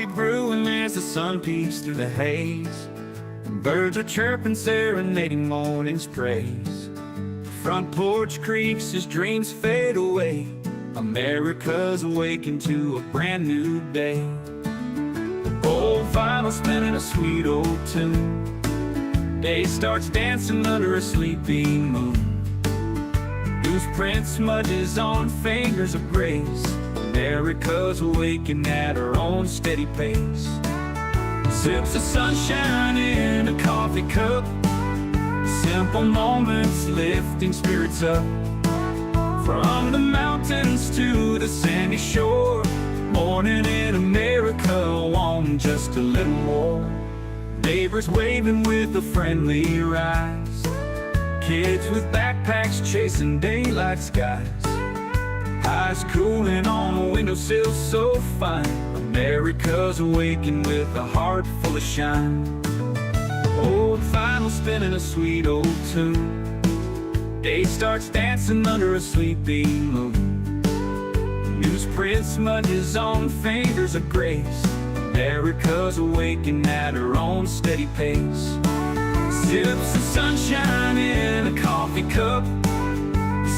coffee brewing as the sun peeks through the haze. And birds are chirping, serenading morning's praise. The front porch creaks as dreams fade away. America's awakened to a brand new day. Old vinyl spinning a sweet old tune. Day starts dancing under a sleepy moon. Newsprint smudges on fingers of grace. America's awakened at her own steady pace. Sips of sunshine in a coffee cup. Simple moments lifting spirits up. From the mountains to the sandy shore. Morning in America, want just a little more. Neighbors waving with a friendly rise. Kids with backpacks chasing daylight skies. Eyes cooling on a windowsill so fine. America's awakened with a heart full of shine. Old vinyl spinning a sweet old tune. Day starts dancing under a sleepy moon. Newsprint smudges on fingers of grace. America's awakened at her own steady pace. Sips of sunshine in a coffee cup.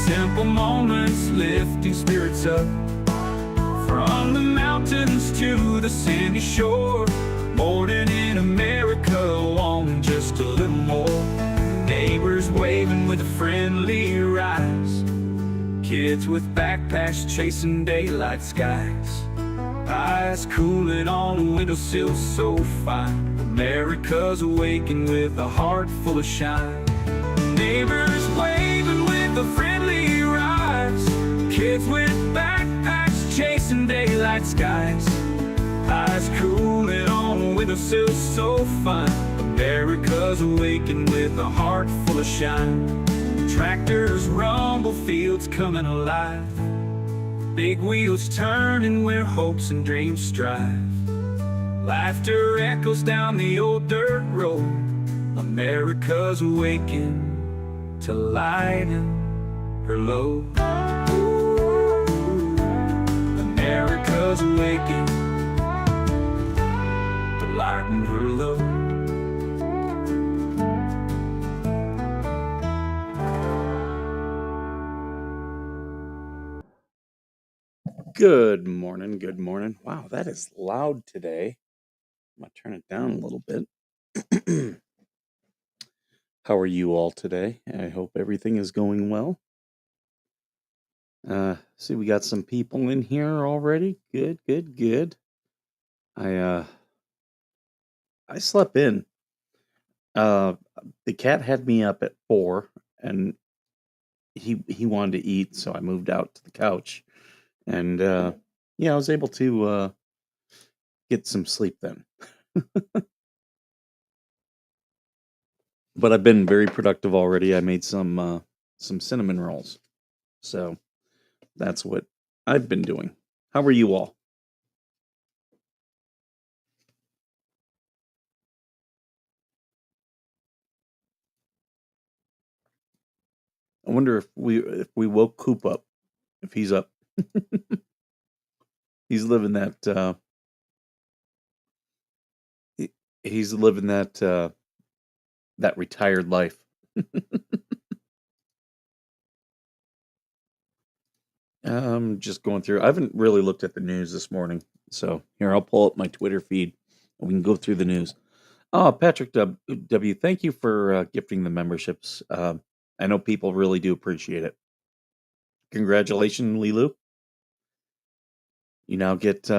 Simple moments lifting spirits up. From the mountains to the sandy shore. Morning in America, wanting just a little more. Neighbors waving with a friendly rise. Kids with backpacks chasing daylight skies. Eyes cooling on a windowsill so fine. America's awakened with a heart full of shine. Neighbors waving with a friendly rise. Kids with backpacks chasing daylight skies. Eyes cooling on a windowsill so fine. America's awakened with a heart full of shine. Tractors rumble, fields coming alive. Big wheels turning where hopes and dreams strive. Laughter echoes down the old dirt road. America's awakened to lighten her load. America's awakened to lighten her load. Good morning, good morning. Wow, that is loud today. I'm gonna turn it down a little bit. How are you all today? I hope everything is going well. See, we got some people in here already. Good, good, good. I slept in. The cat had me up at 4, and he wanted to eat, so I moved out to the couch, and yeah, I was able to get some sleep then. But I've been very productive already. I made some cinnamon rolls, so that's what I've been doing. How are you all? I wonder if we woke Coop up, if he's up. He's living that he's living that retired life. Just going through. I haven't really looked at the news this morning, so here I'll pull up my Twitter feed and we can go through the news. Oh, Patrick W, thank you for gifting the memberships. I know people really do appreciate it. Congratulations, Lilu. You now get.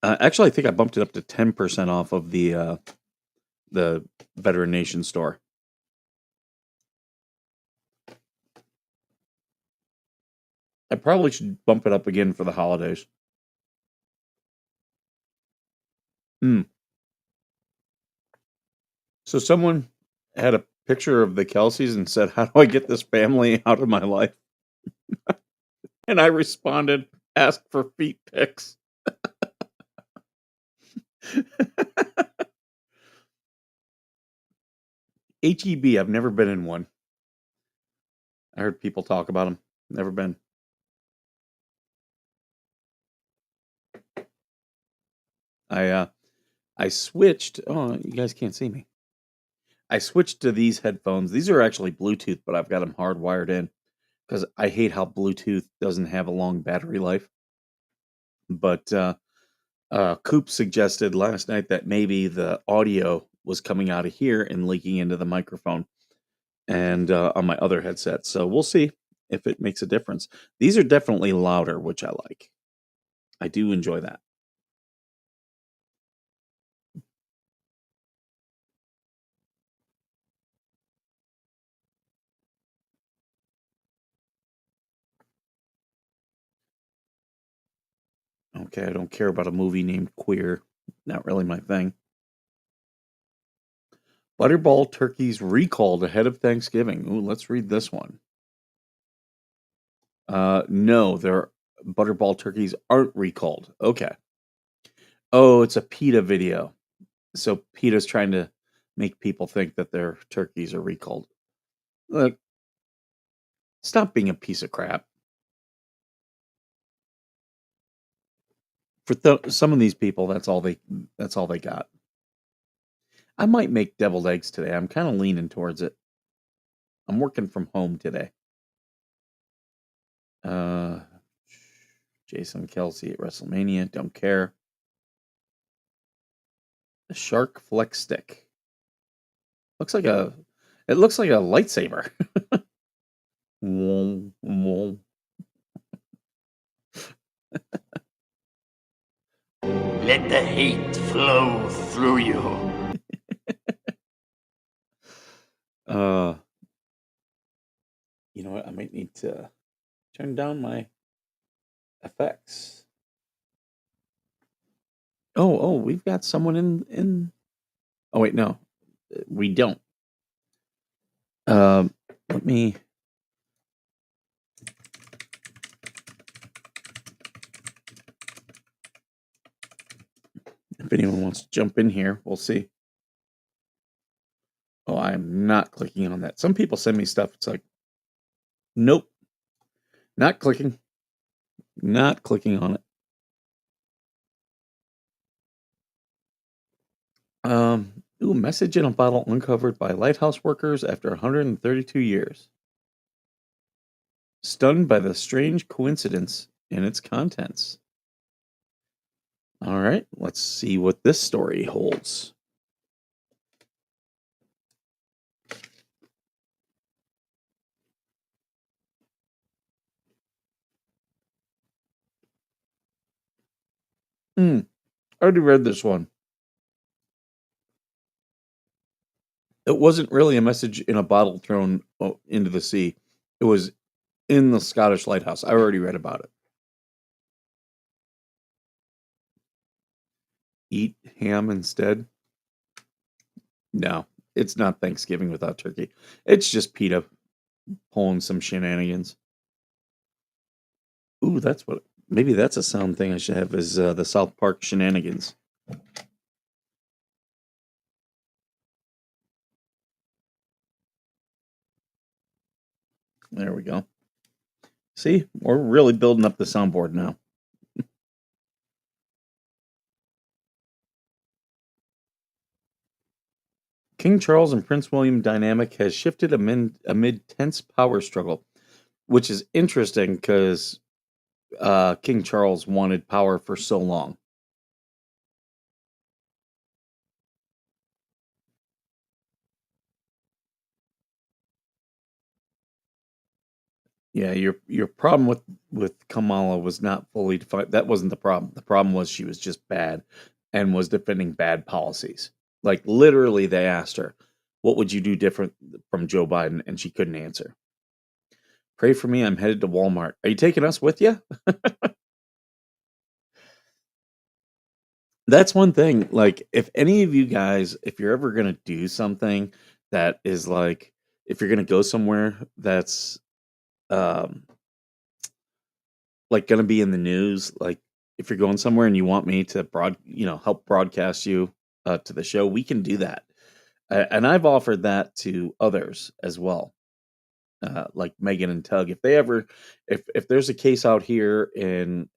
Actually, I think I bumped it up to 10% off of the Veteran Nation store. I probably should bump it up again for the holidays. So someone had a picture of the Kelseys and said, "How do I get this family out of my life?" And I responded, "Ask for feet pics." HEB, I've never been in one. I heard people talk about them. Never been. I uh I switched. Oh, you guys can't see me. I switched to these headphones. These are actually Bluetooth, but I've got them hardwired in because I hate how Bluetooth doesn't have a long battery life. But Coop suggested last night that maybe the audio was coming out of here and leaking into the microphone and on my other headset. So we'll see if it makes a difference. These are definitely louder, which I like. I do enjoy that. Okay, I don't care about a movie named Queer. Not really my thing. Butterball turkeys recalled ahead of Thanksgiving. Ooh, let's read this one. No, their butterball turkeys aren't recalled. Okay. Oh, it's a PETA video. So PETA's trying to make people think that their turkeys are recalled. Look, stop being a piece of crap. For some of these people, that's all they got. I might make deviled eggs today. I'm kind of leaning towards it. I'm working from home today. Uh, Jason Kelsey at WrestleMania. Don't care. The Shark Flex Stick. Looks like a. It looks like a lightsaber. Wom, wom. Let the hate flow through you. Uh, you know what? I might need to turn down my effects. Oh, we've got someone in. Oh wait, no, we don't. Um, let me. If anyone wants to jump in here, we'll see. Oh, I'm not clicking on that. Some people send me stuff. It's like, nope, not clicking, not clicking on it. Ooh, message in a bottle uncovered by lighthouse workers after 132 years. Stunned by the strange coincidence in its contents. All right, let's see what this story holds. I already read this one. It wasn't really a message in a bottle thrown into the sea. It was in the Scottish lighthouse. I already read about it. Eat ham instead? No, it's not Thanksgiving without turkey. It's just PETA pulling some shenanigans. Ooh, that's what. Maybe that's a sound thing I should have is the South Park shenanigans. There we go. See, we're really building up the soundboard now. King Charles and Prince William dynamic has shifted amid tense power struggle, which is interesting because King Charles wanted power for so long. Yeah, your problem with Kamala was not fully defined. That wasn't the problem. The problem was she was just bad and was defending bad policies. Like literally, they asked her, "What would you do different from Joe Biden?" And she couldn't answer. Pray for me. I'm headed to Walmart. Are you taking us with you? That's one thing. Like, if any of you guys, if you're ever gonna do something that is like, if you're gonna go somewhere that's um like gonna be in the news, like if you're going somewhere and you want me to help broadcast you to the show, we can do that. And I've offered that to others as well, like Megan and Tug. If they ever, if there's a case out here in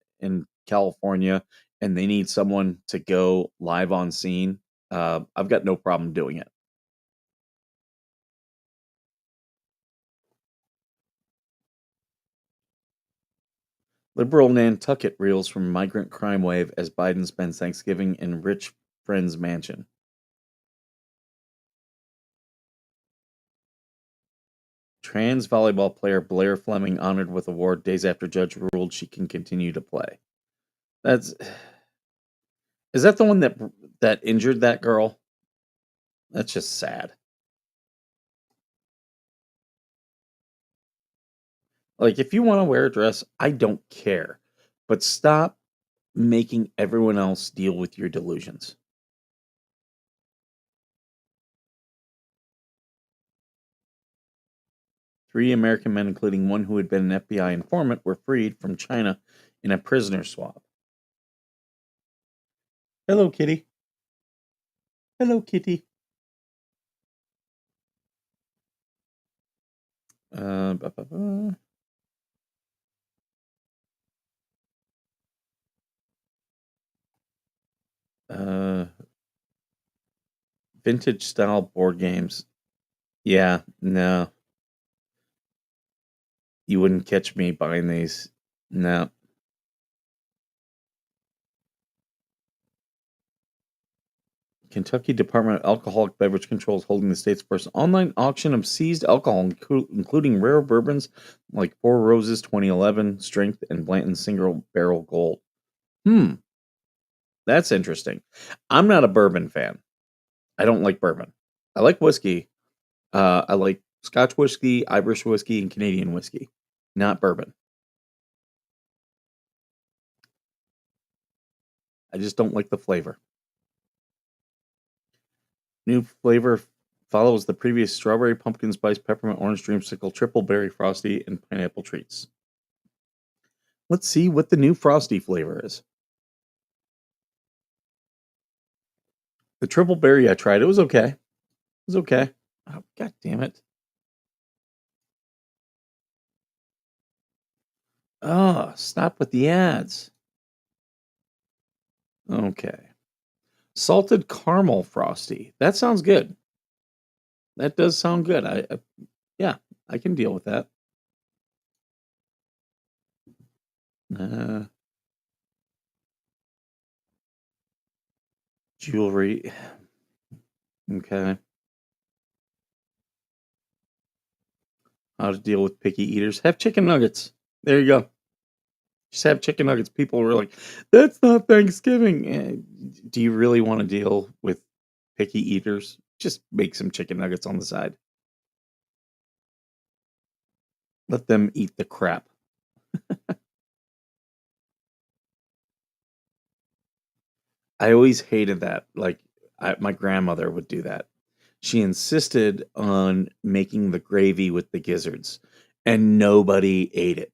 California and they need someone to go live on scene, I've got no problem doing it. Liberal Nantucket reels from migrant crime wave as Biden spends Thanksgiving in rich friend's mansion. Trans volleyball player Blair Fleming honored with award days after judge ruled she can continue to play. That's Is that the one that injured that girl? That's just sad. Like, if you want to wear a dress, I don't care. But stop making everyone else deal with your delusions. Three American men, including one who had been an FBI informant, were freed from China in a prisoner swap. Hello, kitty. Hello, kitty. Ba, ba, ba. Vintage style board games. Yeah, no. You wouldn't catch me buying these. No. Kentucky Department of Alcoholic Beverage Control is holding the state's first online auction of seized alcohol, including rare bourbons like Four Roses 2011 Strength and Blanton Single Barrel Gold. That's interesting. I'm not a bourbon fan. I don't like bourbon. I like whiskey. I like Scotch whiskey, Irish whiskey, and Canadian whiskey. Not bourbon. I just don't like the flavor. New flavor follows the previous strawberry, pumpkin spice, peppermint, orange dreamsicle, triple berry frosty, and pineapple treats. Let's see what the new frosty flavor is. The triple berry I tried, it was okay. It was okay. Oh, God damn it. Oh, stop with the ads. Okay. Salted caramel frosty. That sounds good. That does sound good. Yeah, I can deal with that. Uh, Jewelry. Okay. How to deal with picky eaters. Have chicken nuggets. There you go. Just have chicken nuggets. People were like, that's not Thanksgiving. Do you really want to deal with picky eaters? Just make some chicken nuggets on the side. Let them eat the crap. I always hated that. Like, my grandmother would do that. She insisted on making the gravy with the gizzards, and nobody ate it.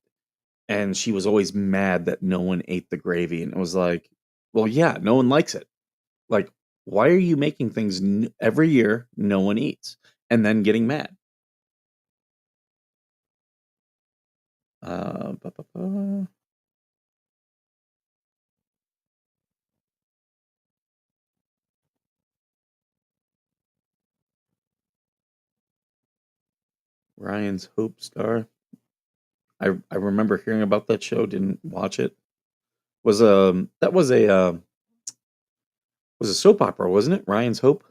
And she was always mad that no one ate the gravy. And it was like, well, yeah, no one likes it. Like, why are you making things every year no one eats and then getting mad? Ba, ba, ba. Ryan's Hope Star. I remember hearing about that show, didn't watch it. That was a soap opera, wasn't it? Ryan's Hope.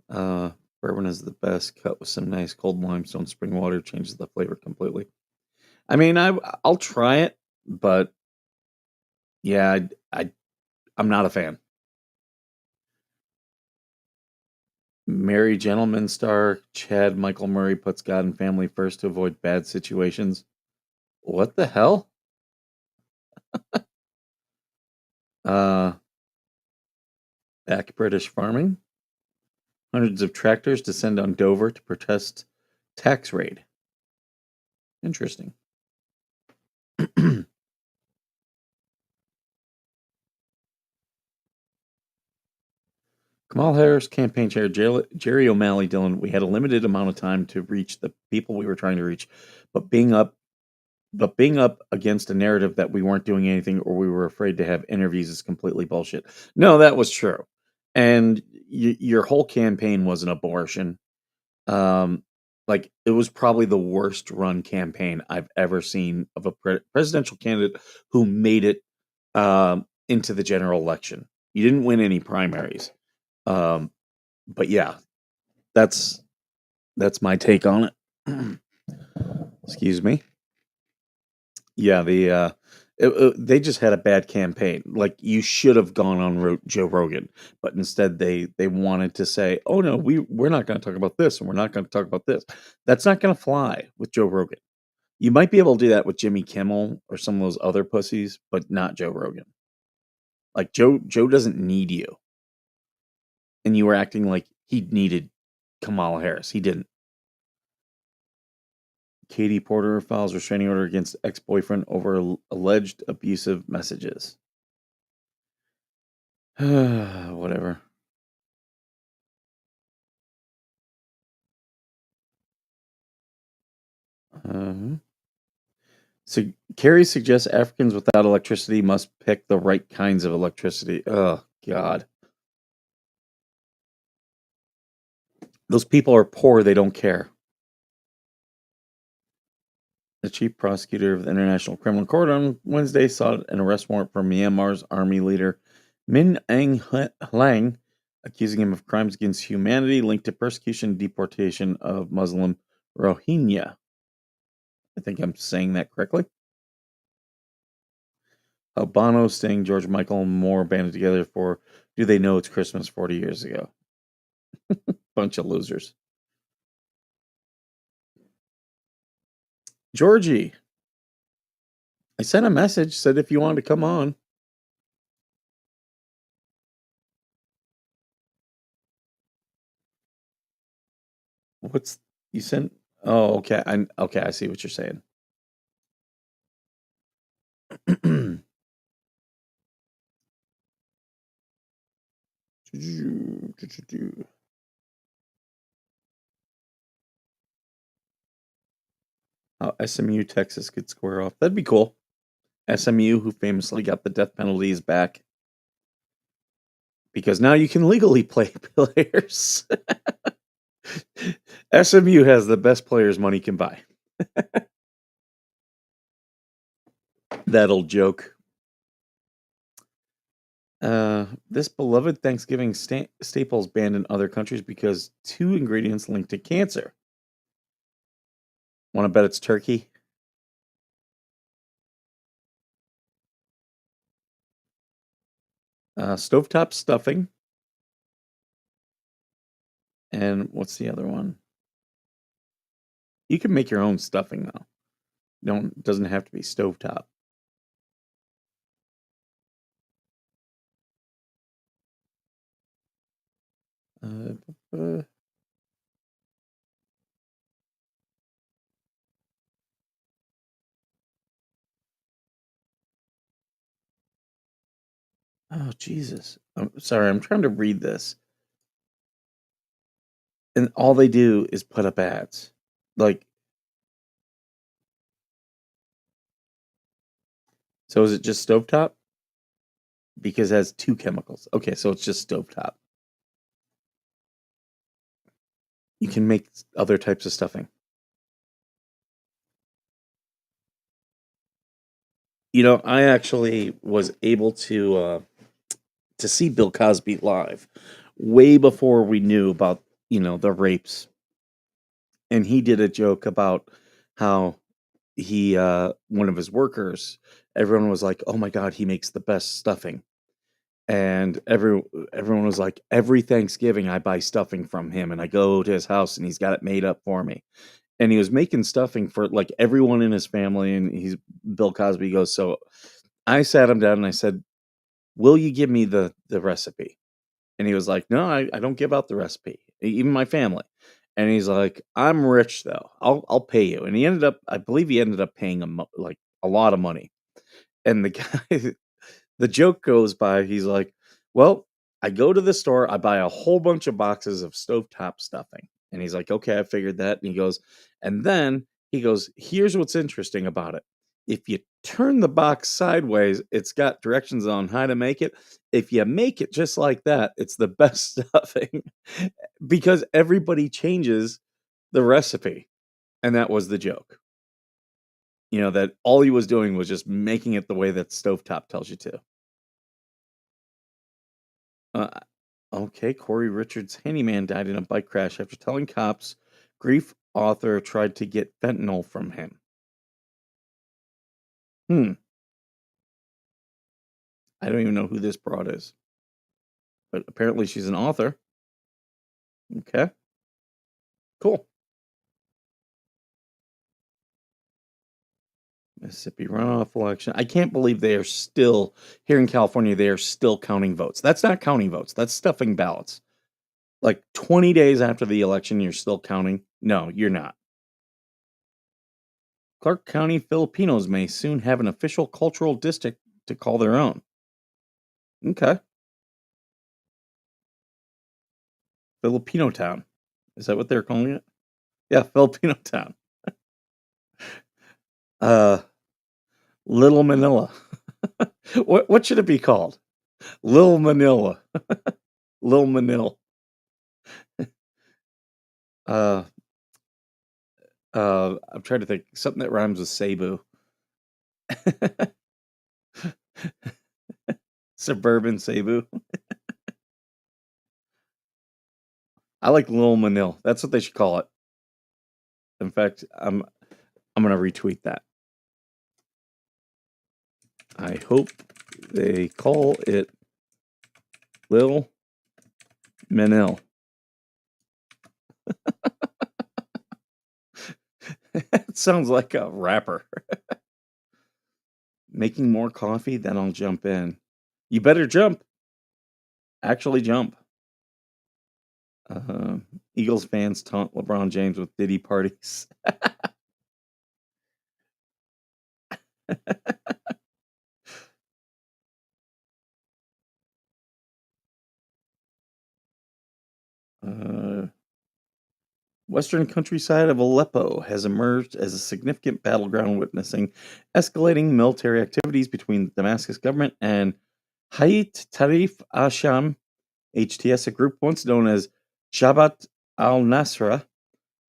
Uh, Bourbon is the best. Cut with some nice cold limestone spring water changes the flavor completely. I mean, I'll try it, but yeah, I'm not a fan. Merry Gentleman star Chad Michael Murray puts God and family first to avoid bad situations. What the hell? Uh, Back British farming. Hundreds of tractors descend on Dover to protest tax raid. Interesting. Kamala Harris campaign chair Jerry O'Malley, Dylan, we had a limited amount of time to reach the people we were trying to reach, but being up But being up against a narrative that we weren't doing anything or we were afraid to have interviews is completely bullshit. No, that was true. And your whole campaign was an abortion. Um, like it was probably the worst run campaign I've ever seen of a presidential candidate who made it into the general election. You didn't win any primaries. Um, but yeah, that's my take on it. Excuse me. Yeah, they just had a bad campaign. Like you should have gone on Joe Rogan, but instead they wanted to say, "Oh no, we're not going to talk about this, and we're not going to talk about this." That's not going to fly with Joe Rogan. You might be able to do that with Jimmy Kimmel or some of those other pussies, but not Joe Rogan. Like Joe doesn't need you, and you were acting like he needed Kamala Harris. He didn't. Katie Porter files restraining order against ex-boyfriend over alleged abusive messages. Whatever. Uh, so Kerry suggests Africans without electricity must pick the right kinds of electricity. Oh God, those people are poor. They don't care. The chief prosecutor of the International Criminal Court on Wednesday sought an arrest warrant for Myanmar's army leader Min Aung Hlaing, accusing him of crimes against humanity linked to persecution and deportation of Muslim Rohingya. I think I'm saying that correctly. Albano Sting, George Michael, and more banded together for Do They Know It's Christmas 40 years ago? Bunch of losers. Georgie, I sent a message, said if you wanted to come on. What's you sent? Oh, okay. I see what you're saying. How SMU Texas could square off. That'd be cool. SMU, who famously got the death penalties back. Because now you can legally play players. SMU has the best players money can buy. That old joke. This beloved Thanksgiving staples banned in other countries because 2 ingredients linked to cancer. Want to bet it's turkey? Stovetop stuffing. And what's the other one? You can make your own stuffing though. Doesn't have to be stovetop. Uh, oh Jesus! I'm sorry. I'm trying to read this, and all they do is put up ads. Like, so is it just stovetop? Because it has 2 chemicals. Okay, so it's just stovetop. You can make other types of stuffing. I actually was able to see Bill Cosby live way before we knew about the rapes, and he did a joke about how he one of his workers. Everyone was like, "Oh my God, he makes the best stuffing," and everyone was like, "Every Thanksgiving, I buy stuffing from him, and I go to his house, and he's got it made up for me." And he was making stuffing for like everyone in his family, and Bill Cosby goes, so I sat him down and I said, "Will you give me the recipe?" And he was like, "No, I don't give out the recipe, even my family." And he's like, "I'm rich though. I'll pay you." And I believe he ended up paying him like a lot of money. And the guy, the joke goes by, he's like, "Well, I go to the store, I buy a whole bunch of boxes of stovetop stuffing." And he's like, "Okay, I figured that." And he goes, "Here's what's interesting about it. If you turn the box sideways, it's got directions on how to make it. If you make it just like that, it's the best stuffing because everybody changes the recipe. And that was the joke. That all he was doing was just making it the way that stovetop tells you to. Uh, okay, Corey Richards' handyman died in a bike crash after telling cops grief author tried to get fentanyl from him. Hmm. I don't even know who this broad is, but apparently she's an author. Okay, cool. Mississippi runoff election. I can't believe they are still here in California. They are still counting votes. That's not counting votes. That's stuffing ballots. Like 20 days after the election, you're still counting. No, you're not. Clark County Filipinos may soon have an official cultural district to call their own. Okay. Filipino Town. Is that what they're calling it? Yeah, Filipino Town. Uh, Little Manila. What should it be called? Little Manila. Little Manila. Uh, I'm trying to think something that rhymes with Cebu. Suburban Cebu. I like Little Manila. That's what they should call it. In fact, I'm gonna retweet that. I hope they call it Lil Manil. It sounds like a rapper. Making more coffee, then I'll jump in. You better jump. Actually jump. Uh, Eagles fans taunt LeBron James with Diddy parties. uh, Western countryside of Aleppo has emerged as a significant battleground witnessing escalating military activities between the Damascus government and Hayat Tarif Asham HTS, a group once known as Jabhat al-Nusra.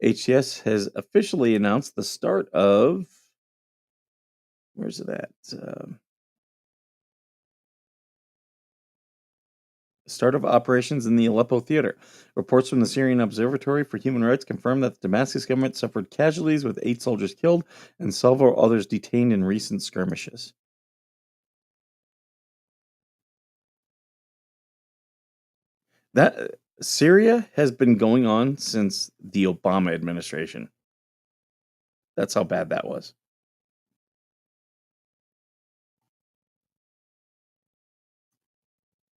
HTS has officially announced the start of where's it at? Start of operations in the Aleppo theater. Reports from the Syrian Observatory for Human Rights confirm that the Damascus government suffered casualties with 8 soldiers killed and several others detained in recent skirmishes. That Syria has been going on since the Obama administration. That's how bad that was.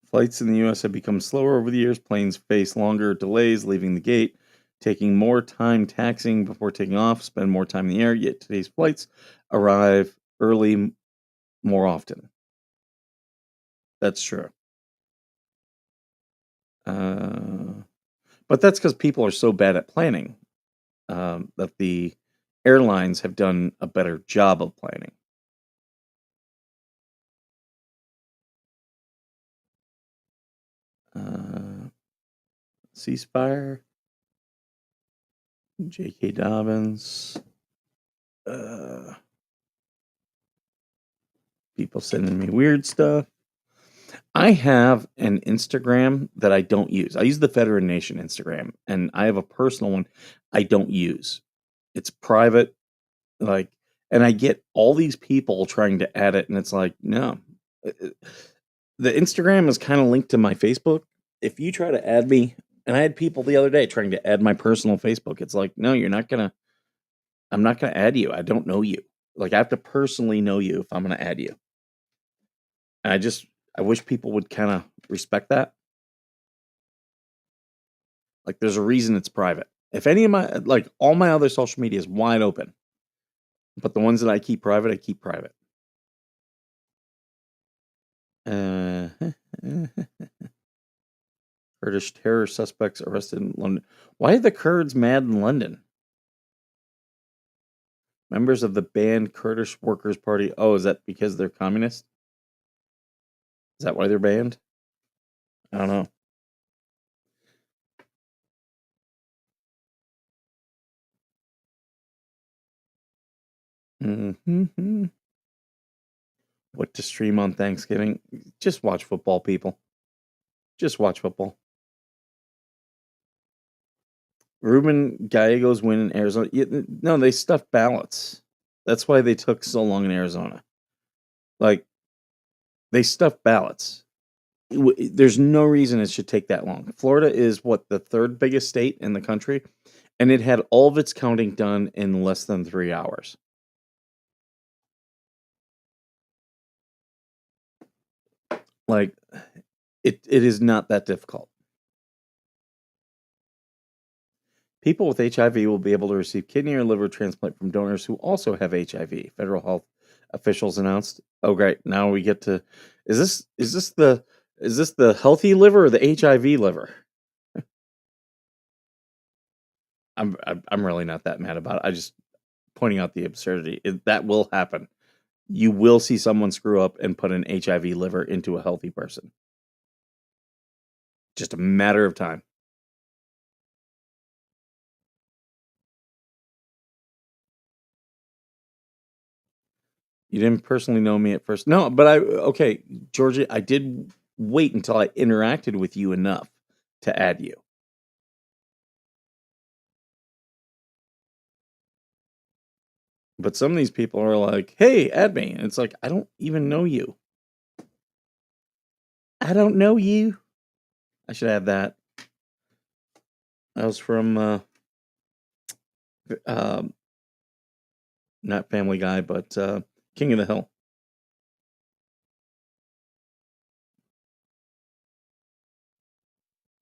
Flights in the US have become slower over the years. Planes face longer delays leaving the gate, taking more time taxiing before taking off, spend more time in the air, yet today's flights arrive early more often. That's true. Uh, but that's because people are so bad at planning that the airlines have done a better job of planning. Uh, Ceasefire, J.K. Dobbins, uh, people sending me weird stuff. I have an Instagram that I don't use. I use the Federation Nation Instagram, and I have a personal one I don't use. It's private, like, and I get all these people trying to add it, and it's like, no. The Instagram is kind of linked to my Facebook. If you try to add me, and I had people the other day trying to add my personal Facebook, it's like, no, I'm not gonna add you. I don't know you. Like, I have to personally know you if I'm gonna add you. And I wish people would kind of respect that. Like, there's a reason it's private. If any of my, like, all my other social media is wide open, but the ones that I keep private, I keep private. Uh, Kurdish terror suspects arrested in London. Why are the Kurds mad in London? Members of the banned Kurdish Workers' Party. Oh, is that because they're communist? Is that why they're banned? I don't know. Mm-hmm. What to stream on Thanksgiving? Just watch football, people. Just watch football. Ruben Gallegos win in Arizona. No, they stuffed ballots. That's why they took so long in Arizona. Like, they stuffed ballots. There's no reason it should take that long. Florida is what, the third biggest state in the country, and it had all of its counting done in less than 3 hours. Like, it is not that difficult. People with HIV will be able to receive kidney or liver transplant from donors who also have HIV. Federal health officials announced. Oh, great! Now we get to. Is this the healthy liver or the HIV liver? I'm really not that mad about it. I just pointing out the absurdity. That will happen. You will see someone screw up and put an HIV liver into a healthy person. Just a matter of time. You didn't personally know me at first. No, but okay, Georgia, I did wait until I interacted with you enough to add you. But some of these people are like, hey, add me. And it's like, I don't even know you. I don't know you. I should add that. That was from not Family Guy, but King of the Hill.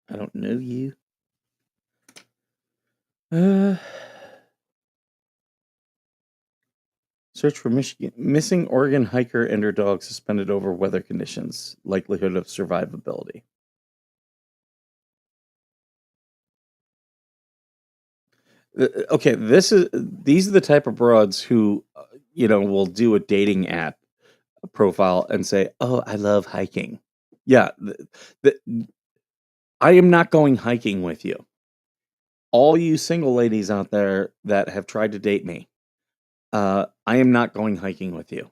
I don't know you. Search for missing Oregon hiker and her dog suspended over weather conditions. Likelihood of survivability. Okay, these are the type of broads who, will do a dating app profile and say, "Oh, I love hiking." Yeah, I am not going hiking with you. All you single ladies out there that have tried to date me, I am not going hiking with you.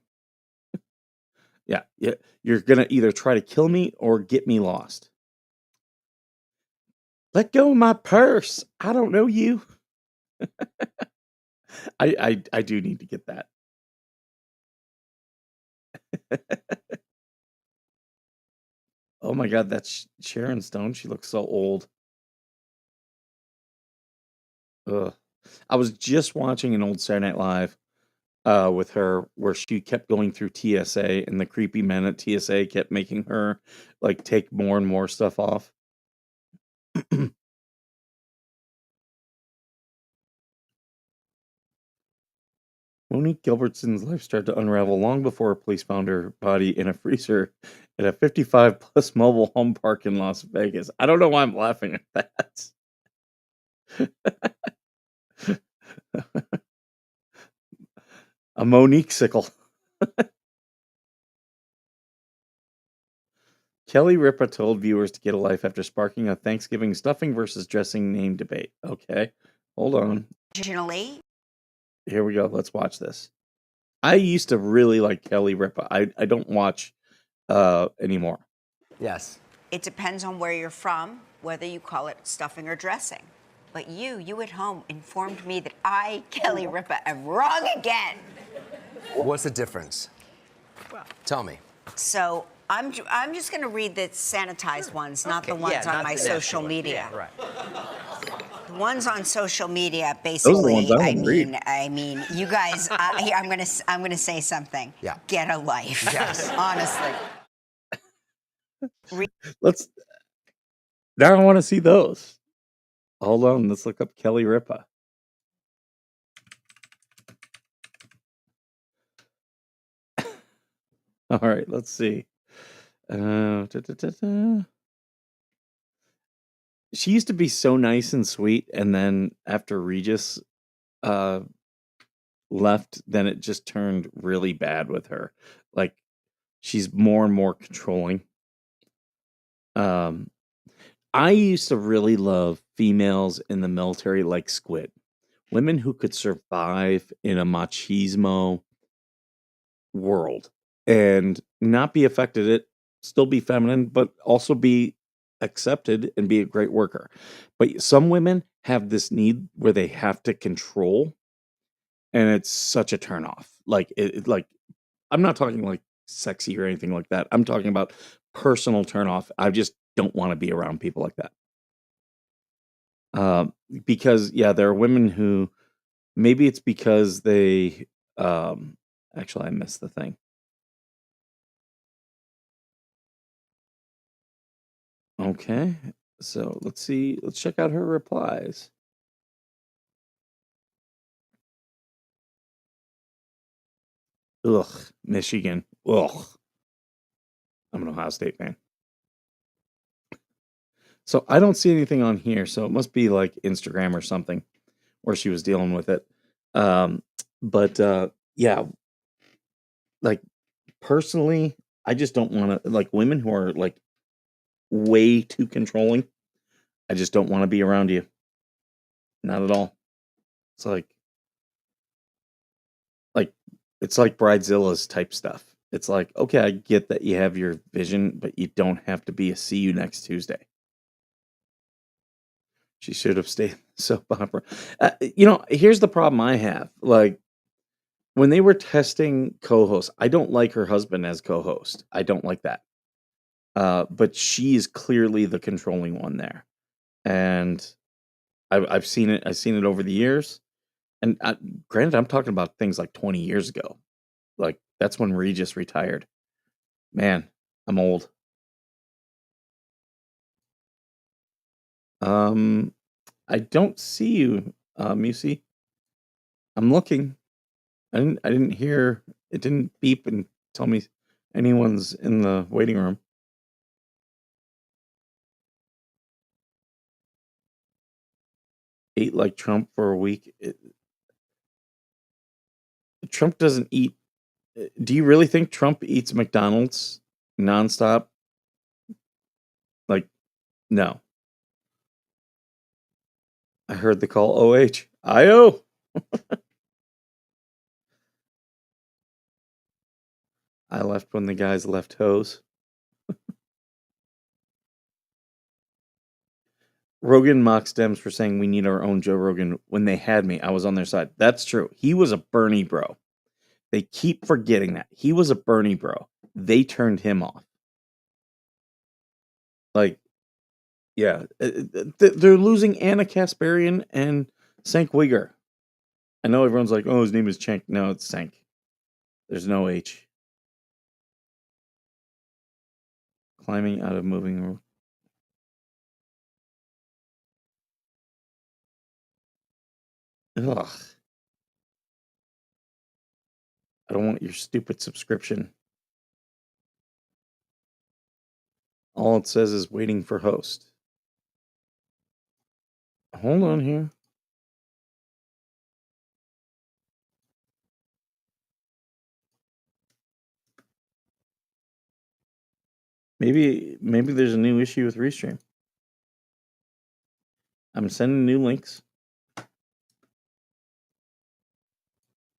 Yeah, you're gonna either try to kill me or get me lost. Let go of my purse. I don't know you. I do need to get that. Oh my god, that's Sharon Stone. She looks so old. Ugh. I was just watching an old Saturday Night Live with her where she kept going through TSA and the creepy men at TSA kept making her like take more and more stuff off. Monique Gilbertson's life started to unravel long before police found her body in a freezer at a 55 plus mobile home park in Las Vegas. I don't know why I'm laughing at that. A Monique sickle. Kelly Ripa told viewers to get a life after sparking a Thanksgiving stuffing versus dressing name debate. Okay, hold on. Originally, Here we go. Let's watch this. I used to really like Kelly Ripa. I don't watch anymore. Yes. it depends on where you're from, whether you call it stuffing or dressing. But you at home informed me that I, Kelly Ripa, am wrong again. What's the difference? Tell me. So I'm just going to read the sanitized ones, not the ones on my social media. Yeah, right. The ones on social media, Those are the basically. ones I wanna read. I mean, you guys. Here, I'm gonna say something. Yeah. Get a life. Yes. Honestly. Let's. Now I want to see those. Hold on. Let's look up Kelly Ripa. All right. Let's see. She used to be so nice and sweet, and then after Regis left, then it just turned really bad with her. Like she's more and more controlling. Um, I used to really love females in the military like Squid. Women who could survive in a machismo world and not be affected it, still be feminine, but also be accepted and be a great worker. But some women have this need where they have to control, and it's such a turn off. Like I'm not talking like sexy or anything like that. I'm talking about personal turn off. I just don't want to be around people like that. Because yeah, there are women who maybe it's because they actually I missed the thing. Okay. So let's see. Let's check out her replies. Ugh, Michigan. Ugh. I'm an Ohio State fan. So I don't see anything on here. So it must be like Instagram or something where she was dealing with it. Um, but yeah, like personally, I just don't want to like women who are like way too controlling. I just don't want to be around you. Not at all. It's like it's like Bridezilla's type stuff. It's like, okay, I get that you have your vision, but you don't have to be a see you next Tuesday. She should have stayed in the soap opera. Here's the problem I have. Like when they were testing co-hosts, I don't like her husband as co-host. I don't like that. But she is clearly the controlling one there, and I've seen it. I've seen it over the years. And granted, I'm talking about things like 20 years ago. Like that's when Regis retired. Man, I'm old. Um, I don't see you, Musi. I'm looking. I didn't hear it didn't beep and tell me anyone's in the waiting room. Ate like Trump for a week. Trump doesn't eat. Do you really think Trump eats McDonald's nonstop? Like, no. I heard the call OH. IO. I left when the guys left hose. Rogan mocks Dems for saying we need our own Joe Rogan. When they had me, I was on their side. That's true. He was a Bernie bro. They keep forgetting that. He was a Bernie bro. They turned him off. Like, yeah. They're losing Anna Kasparian and Cenk Uygur. I know everyone's like, oh, his name is Cenk. No, it's Cenk. There's no H. Climbing out of moving room. Ugh. I don't want your stupid subscription. All it says is waiting for host. Hold on here. Maybe there's a new issue with Restream. I'm sending new links.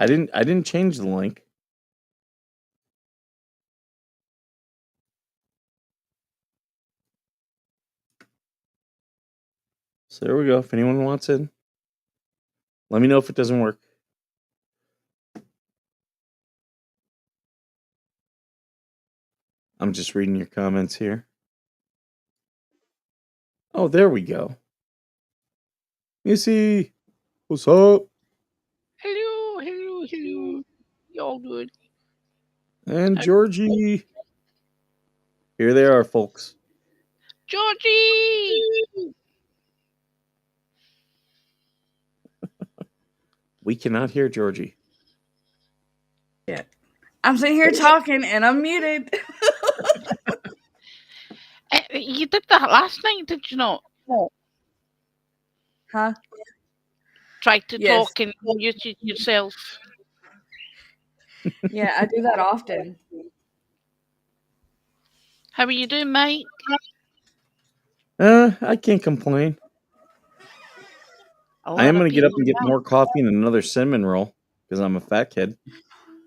I didn't change the link. So there we go. If anyone wants in, let me know if it doesn't work. I'm just reading your comments here. Oh, there we go. Missy, what's up? Hello. Y'all good? And Georgie. Here they are, folks. Georgie! We cannot hear Georgie. Yeah. I'm sitting here talking and I'm muted. You did that last night, did you not? Huh? Try to Yes. talk and mute yourself. Yeah, I do that often. How are you doing, mate? I can't complain. A I lot am of going to get up people and get can't. more coffee and another cinnamon roll because I'm a fat kid.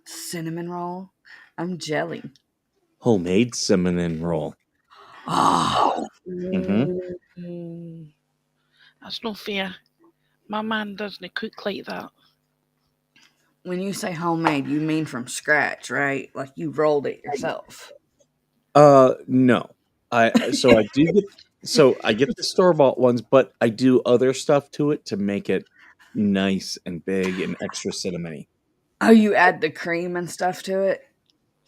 Cinnamon roll. I'm jelly. Homemade cinnamon roll. Oh. Mm-hmm. That's no fair. My man doesn't cook like that. When you say homemade, you mean from scratch, right? Like you rolled it yourself. No. I get the store bought ones, but I do other stuff to it to make it nice and big and extra cinnamony. Oh, you add the cream and stuff to it?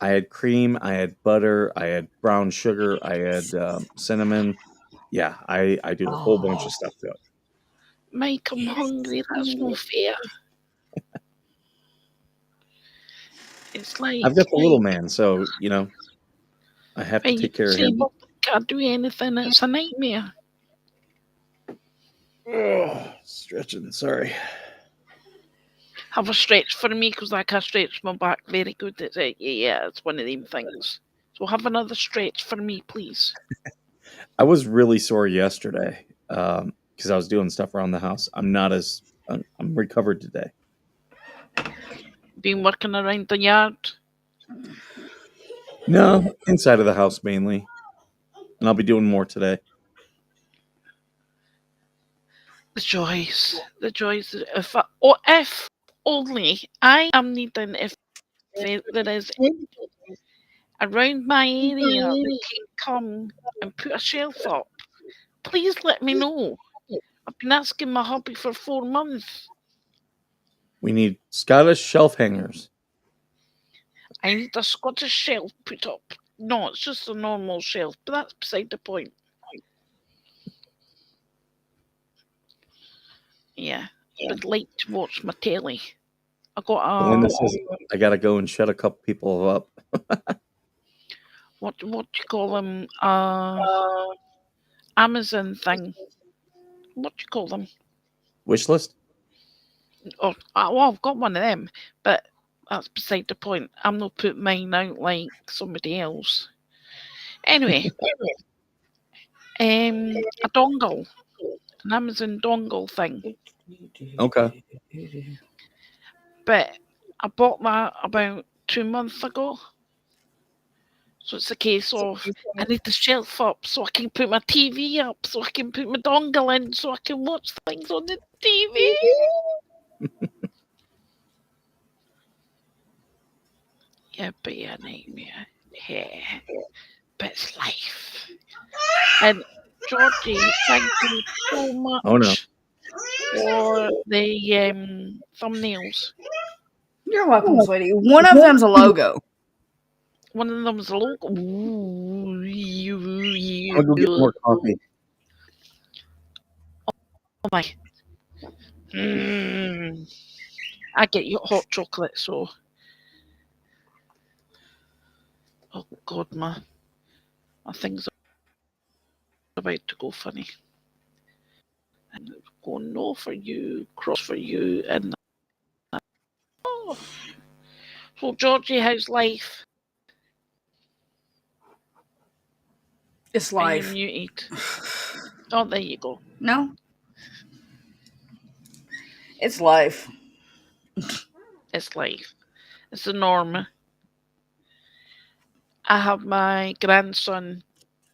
I had cream, I had butter, I had brown sugar, I had cinnamon. Yeah, I do a whole bunch of Oh. stuff to it. Mike, I'm hungry. That's no fair. It's like, I've got the little man, so I have to when you take care of say him. well, can't do anything, it's a nightmare. Oh, stretching. Sorry. Have a stretch for me because I can stretch my back very good. Yeah, it's one of them things. So have another stretch for me, please. I was really sore yesterday because I was doing stuff around the house. I'm recovered today. Been working around the yard. No, inside of the house mainly, and I'll be doing more today. The joys. The joys. If only I am needing, if there is around my area that can come and put a shelf up, please let me know. I've been asking my hubby for 4 months. We need Scottish shelf hangers. I need a Scottish shelf put up. No, it's just a normal shelf, but that's beside the point. Yeah, I'd like to watch my telly. I got Belinda says I gotta go and shut a couple people up. what do you call them? Amazon thing. What do you call them? Wish list. Oh, well, I've got one of them, but that's beside the point. I'm not putting mine out like somebody else. Anyway, a dongle, an Amazon dongle thing. Okay. But I bought that about 2 months ago. So it's a case of I need the shelf up so I can put my TV up, so I can put my dongle in, so I can watch things on the TV. Yeah, but yeah, nightmare. Yeah, but it's life. And Georgie, thank you so Oh no. much for the thumbnails. You're welcome, sweetie. One of them's a logo. One of them's a logo. I'll go get more coffee. Oh my. I get you hot chocolate, so. Oh God, my thing's about to go funny. And it's going no for you, cross for you, and oh. So Georgie, how's life? It's Are you life. muted? Oh, there you go. No? It's life. It's life. It's the norm. I have my grandson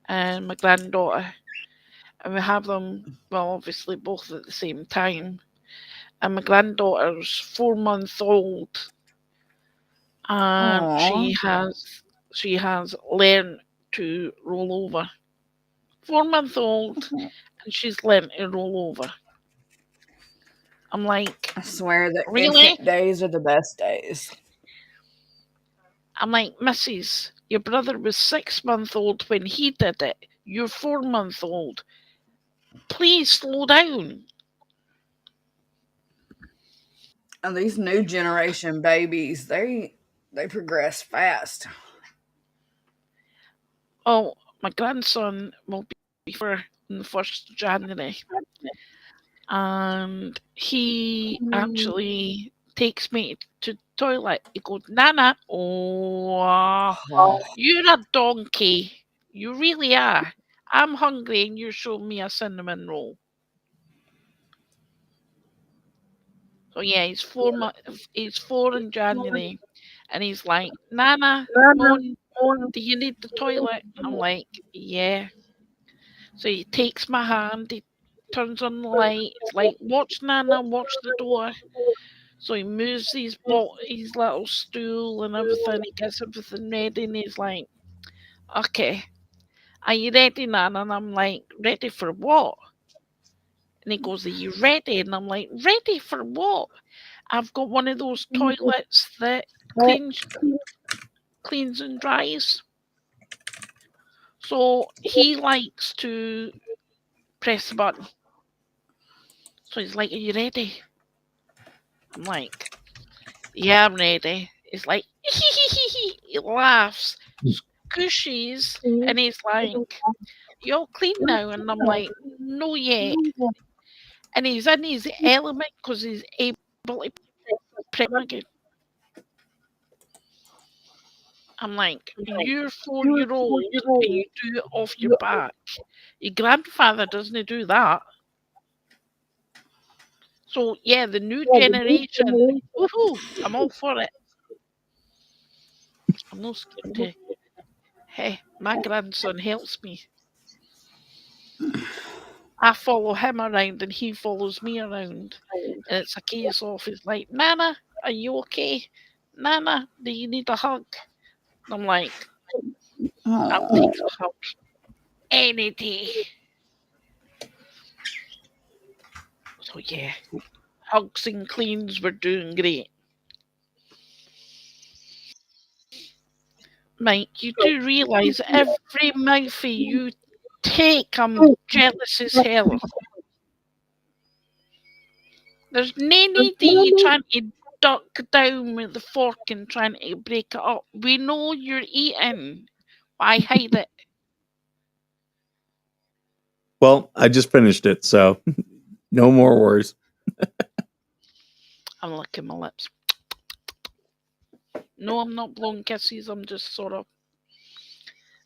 and my granddaughter, and we have them, well, obviously both at the same time. And my granddaughter's 4 months old, and Aww. she has learned to roll over. 4 months old, and she's learned to roll over. I'm like, I swear the really? infant days are the best days. I'm like, Mrs., your brother was 6 months old when he did it. You're 4 months old. Please slow down. And these new generation babies, they progress fast. Oh, my grandson will be 4 on the 1st of January. And he actually takes me to the toilet. He goes, Nana, oh, Oh, you're a donkey. You really are. I'm hungry and you're showing me a cinnamon roll. So yeah, he's 4 in January, and he's like, Nana, Mon, do you need the toilet? And I'm like, yeah. So he takes my hand, he turns on the light. It's like, watch Nana, watch the door. So he moves his little stool and everything. He gets everything ready, and he's like, okay, are you ready, Nana? And I'm like, ready for what? And he goes, are you ready? And I'm like, ready for what? I've got one of those toilets that cleans and dries. So he likes to press the button. So he's like, are you ready? I'm like, yeah, I'm ready. He's like, he laughs, squishes, and he's like, you all clean now? And I'm like, no yet. And he's in his element because he's able to press again. I'm like, you're 4-year-old and you do it off your back. Your grandfather doesn't do that. So yeah, the new generation, woohoo! I'm all for it. I'm not scared to. Hey, my grandson helps me. I follow him around and he follows me around. And it's a case of, he's like, Nana, are you okay? Nana, do you need a hug? And I'm like, I'll take a hug any day. So yeah, hugs and cleans, we're doing great. Mike, you do realise every mouthful you take, I'm jealous as hell. There's no need of you trying to duck down with the fork and trying to break it up. We know you're eating. Why hide it? Well, I just finished it, so no more worries. I'm licking my lips. No, I'm not blowing kisses. I'm just sort of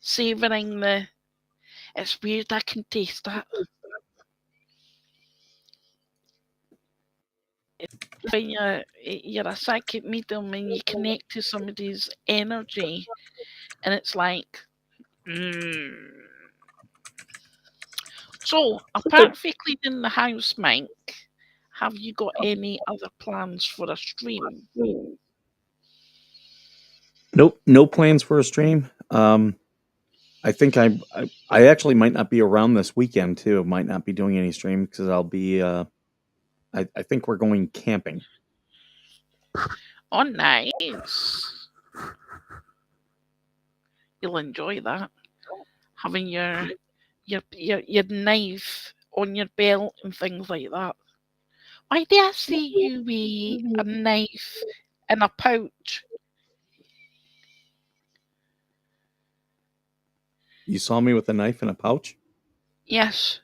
savouring the. It's weird. I can taste that. When you're a psychic medium and you connect to somebody's energy, and it's like, So, apart from cleaning the house, Mike, have you got any other plans for a stream? Nope, no plans for a stream. I think I actually might not be around this weekend too. Might not be doing any stream because I'll be. I think we're going camping. Oh, nice. You'll enjoy that. Having your knife on your belt and things like that. Why did I see you with a knife in a pouch? You saw me with a knife in a pouch? Yes.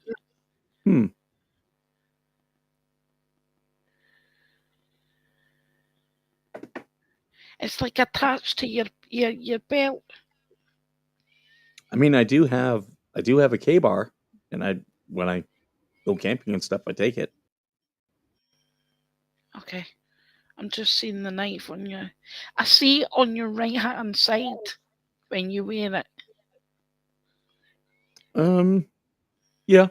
Hmm. It's like attached to your belt. I mean, I do have a K bar, and when I go camping and stuff, I take it. Okay. I'm just seeing the knife on you. I see it on your right hand side when you wear it. Yeah.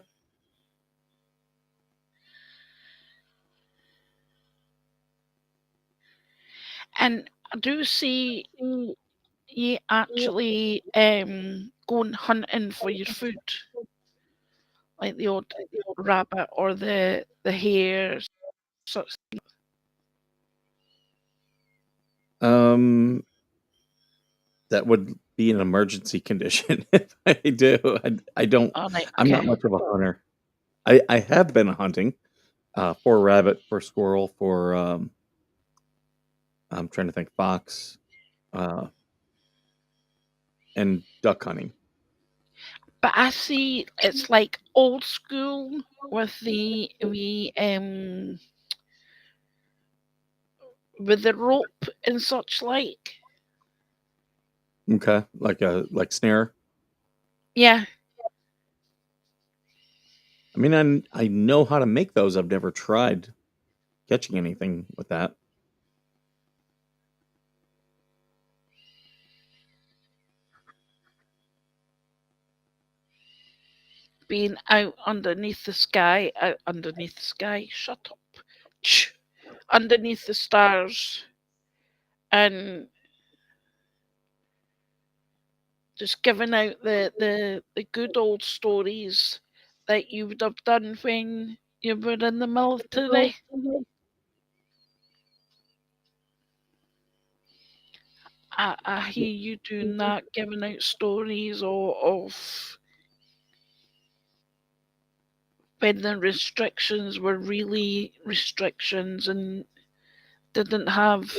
And I do see you actually going hunting for your food. Like the odd rabbit or the hare. Such. That would be an emergency condition if I do. I don't. Oh, right, I'm not okay. much of a hunter. I have been hunting for rabbit, for squirrel, for I'm trying to think, fox, uh, and duck hunting. But I see it's like old school with the with the rope and such like. Okay, like snare. Yeah, I mean, I know how to make those. I've never tried catching anything with that. being out underneath the sky, shut up. Shh. Underneath the stars and just giving out the good old stories that you would have done when you were in the military. I hear you doing that, giving out stories of when the restrictions were really restrictions and didn't have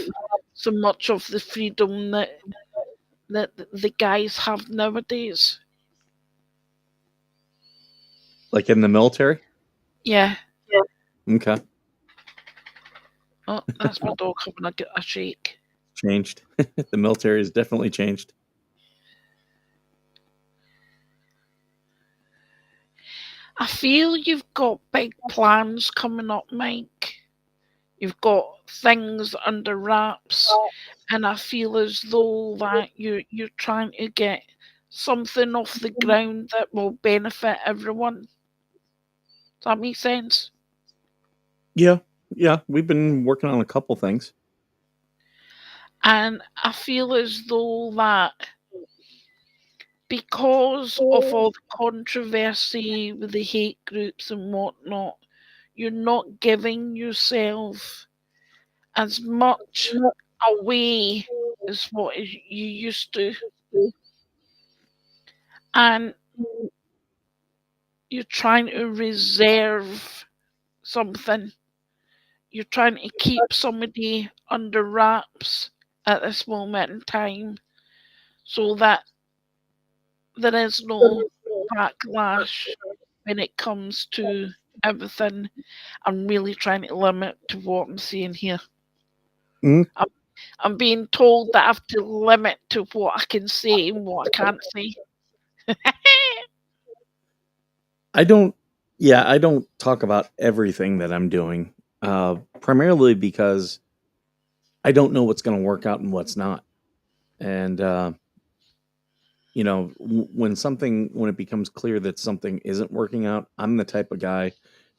so much of the freedom that the guys have nowadays. Like in the military. Yeah. Okay, Oh, that's my dog having a shake. changed. The military has definitely changed. I feel you've got big plans coming up, Mike. You've got things under wraps, and I feel as though that you're trying to get something off the ground that will benefit everyone. Does that make sense? Yeah, yeah. We've been working on a couple things. And I feel as though that because of all the controversy with the hate groups and whatnot, you're not giving yourself as much away as what you used to. And you're trying to reserve something. You're trying to keep somebody under wraps at this moment in time so that there is no backlash when it comes to everything. I'm really trying to limit to what I'm saying here. Mm, I'm being told that I have to limit to what I can say and what I can't say. I don't. Yeah, I don't talk about everything that I'm doing. Primarily because I don't know what's going to work out and what's not. And when it becomes clear that something isn't working out, I'm the type of guy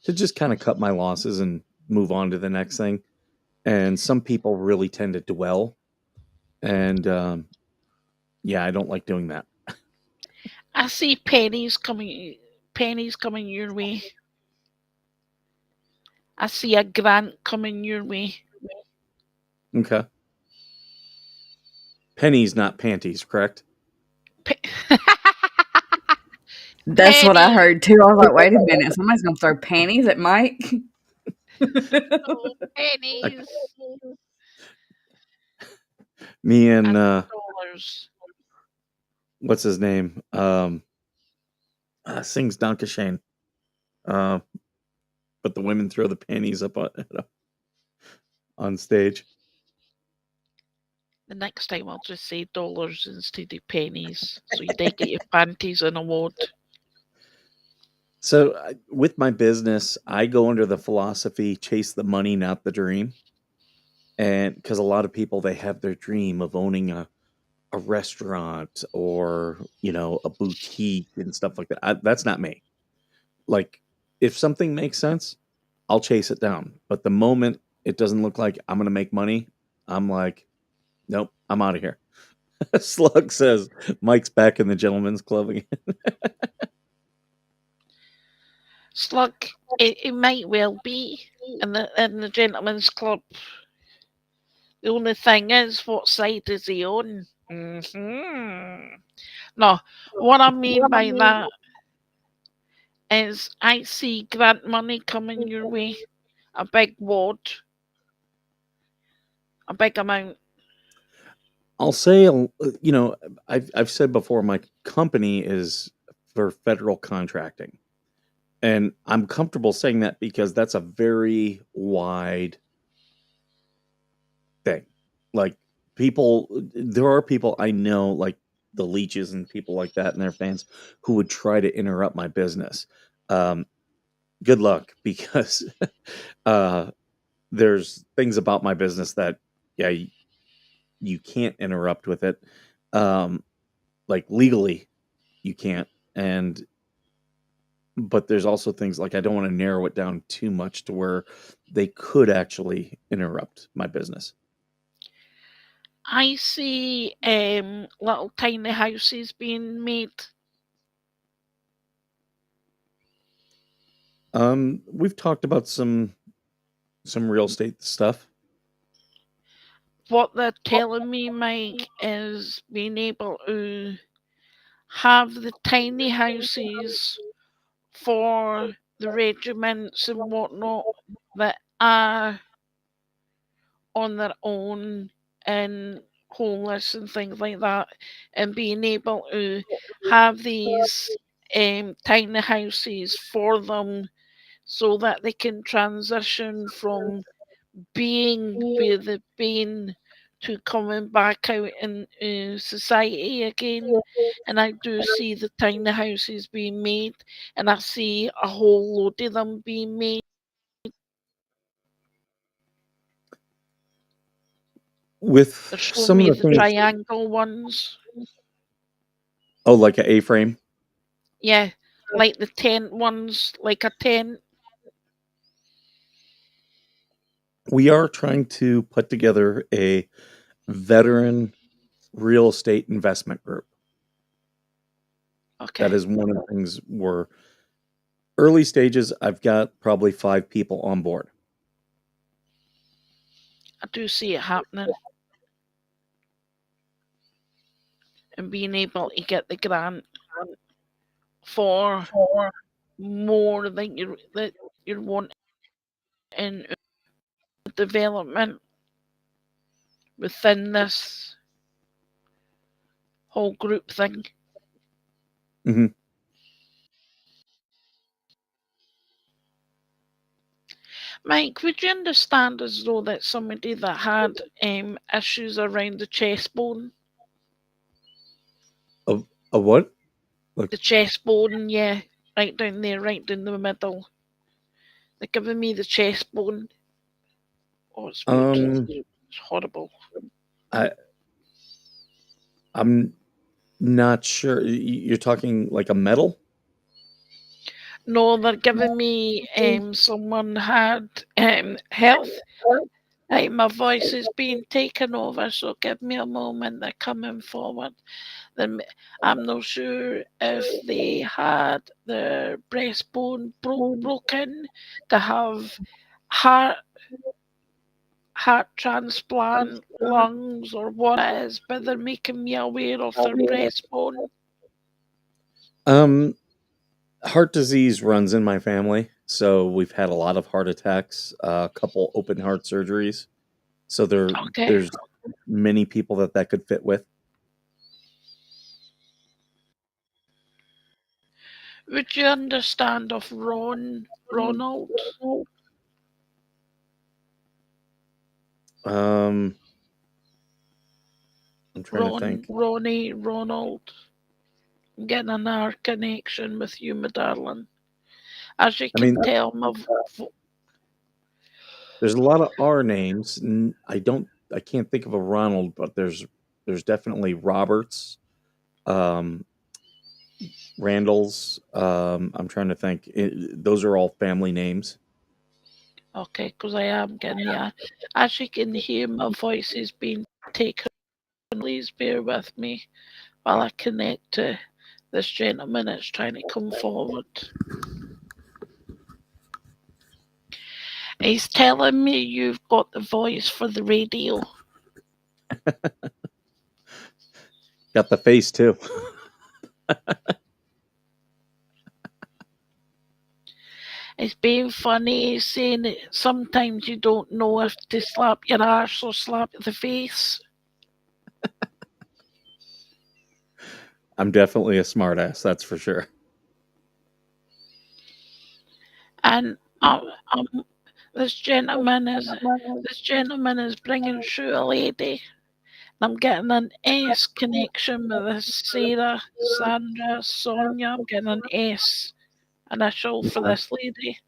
to just kind of cut my losses and move on to the next thing. And some people really tend to dwell, and yeah, I don't like doing that. I see pennies coming your way. I see a grant coming your way. Okay, pennies, not panties, correct? Pe- That's what I pennies, heard too. I was like, wait a minute, somebody's gonna throw panties at Mike. oh, Like pennies me and and dollars. what's his name? Sings Dankeschön. Uh, but the women throw the panties up on stage. The next time I'll just say dollars instead of pennies, so you don't get your panties an award. So with my business, I go under the philosophy: chase the money, not the dream. And because a lot of people, they have their dream of owning a restaurant or a boutique and stuff like that. That's not me. Like, if something makes sense, I'll chase it down. But the moment it doesn't look like I'm gonna make money, I'm like, nope, I'm out of here. Slug says Mike's back in the gentleman's club again. Slug, it might well be in the gentleman's club. The only thing is, what side is he on? No, what I mean by that is I see grant money coming your way, a big wad, a big amount. I'll say, I've said before, my company is for federal contracting. And I'm comfortable saying that because that's a very wide Like people, there are people I know, like the leeches and people like that, and their fans who would try to interrupt my business. Um, Good luck, because uh, there's things about my business that, yeah, you can't interrupt with it. Um, like legally, you can't, and but there's also things like I don't want to narrow it down too much to where they could actually interrupt my business. I see little tiny houses being made. We've talked about some real estate stuff. What they're telling me, Mike, is being able to have the tiny houses for the regiments and whatnot that are on their own and homeless and things like that, and being able to have these tiny houses for them so that they can transition from being where they've been to coming back out into society again. And I do see the tiny houses being made, and I see a whole load of them being made. They're With showing some me of the the things, triangle ones. oh, like an A-frame. Yeah, like the tent ones, like a tent. We are trying to put together a veteran real estate investment group. That Okay, is one of the things we're early stages. I've got probably 5 people on board. I do see it happening, and being able to get the grant for more than you're wanting in development within this whole group thing. Hmm. Mike, would you understand as though that somebody that had issues around the chest bone? A what? Like, The chest bone, yeah, right down there, right down the middle. They're giving me the chest bone. Oh, it's weird. um, It's horrible. I I'm not sure. You're talking like a metal? No, they're giving me someone had health. Hey, my voice is being taken over, so give me a moment. They're coming forward. Then I'm not sure if they had their breastbone broken to have heart transplant, lungs, or what it is, but they're making me aware of their breastbone. Um, Heart disease runs in my family, so we've had a lot of heart attacks, a couple open heart surgeries. So Okay. there's many people that could fit with. Would you understand of Ronald? Um, I'm trying to think. Ronnie, Ronald? I'm getting an hour connection with you, my darling. As you I can mean, tell, there's a lot of R names. I can't think of a Ronald, but there's definitely Roberts, um, Randalls. I'm trying to think. Those are all family names. okay, because I am getting the. As you can hear, my voice is being taken. Please bear with me while I connect to this gentleman that's trying to come forward. He's telling me you've got the voice for the radio. Got the face too. It's being funny. He's saying that sometimes you don't know if to slap your arse or slap the face. I'm definitely a smartass, that's for sure. And um, this gentleman is bringing through a lady. I'm getting an S connection with this Sarah, Sandra, Sonia. I'm getting an S initial for Okay. this lady.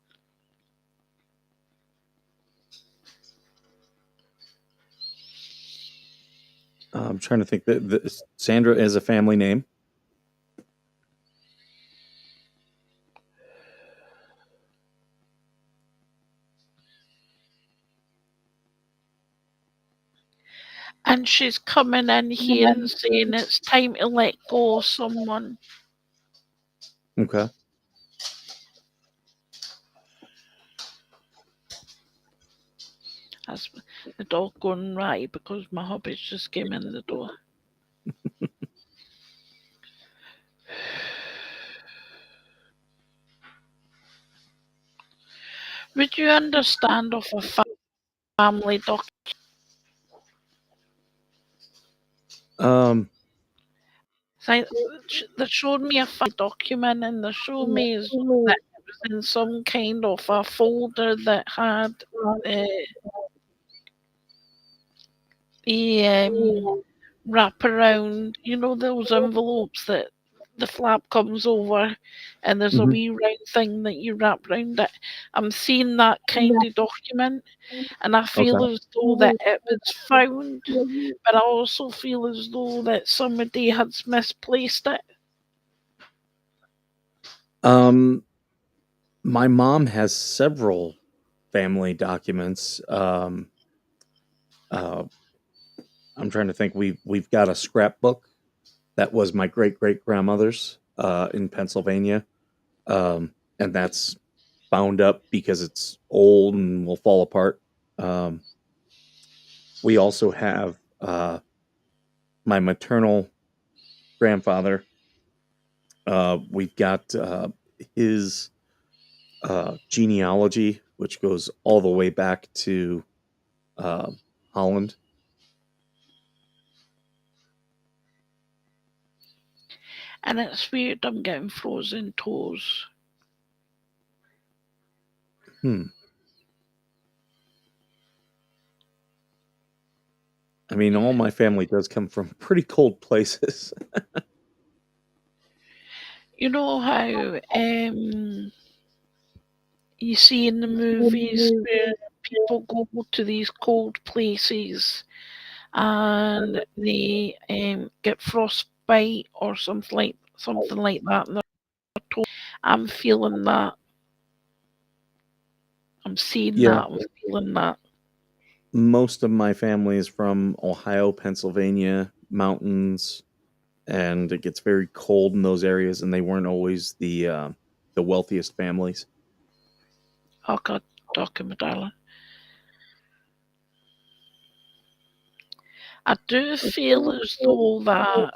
I'm trying to think that Sandra is a family name. And she's coming in here and saying it's time to let go of someone. Okay. That's the dog going right because my hubby's just came in the door. Would you understand of a family doc? They showed me a family document and they showed me that it was in some kind of a folder that had the wrap around, you know, those envelopes that the flap comes over and there's a Mhm. wee round thing that you wrap around it. I'm seeing that kind of document and I feel Okay. as though that it was found, but I also feel as though that somebody has misplaced it. My mom has several family documents. Uh, I'm trying to think. We've got a scrapbook that was my great great grandmother's in Pennsylvania, and that's bound up because it's old and will fall apart. Um, we also have my maternal grandfather. We've got his genealogy, which goes all the way back to uh, Holland. And it's weird I'm getting frozen toes. Hmm. I mean, all my family does come from pretty cold places. You know how you see in the movies where people go to these cold places and they get frostbite or something like that. And they're told, I'm feeling that. I'm seeing Yeah, that. I'm feeling that. most of my family is from Ohio, Pennsylvania, mountains, and it gets very cold in those areas, and they weren't always the wealthiest families. Oh God, talking, my darling. I do feel as though that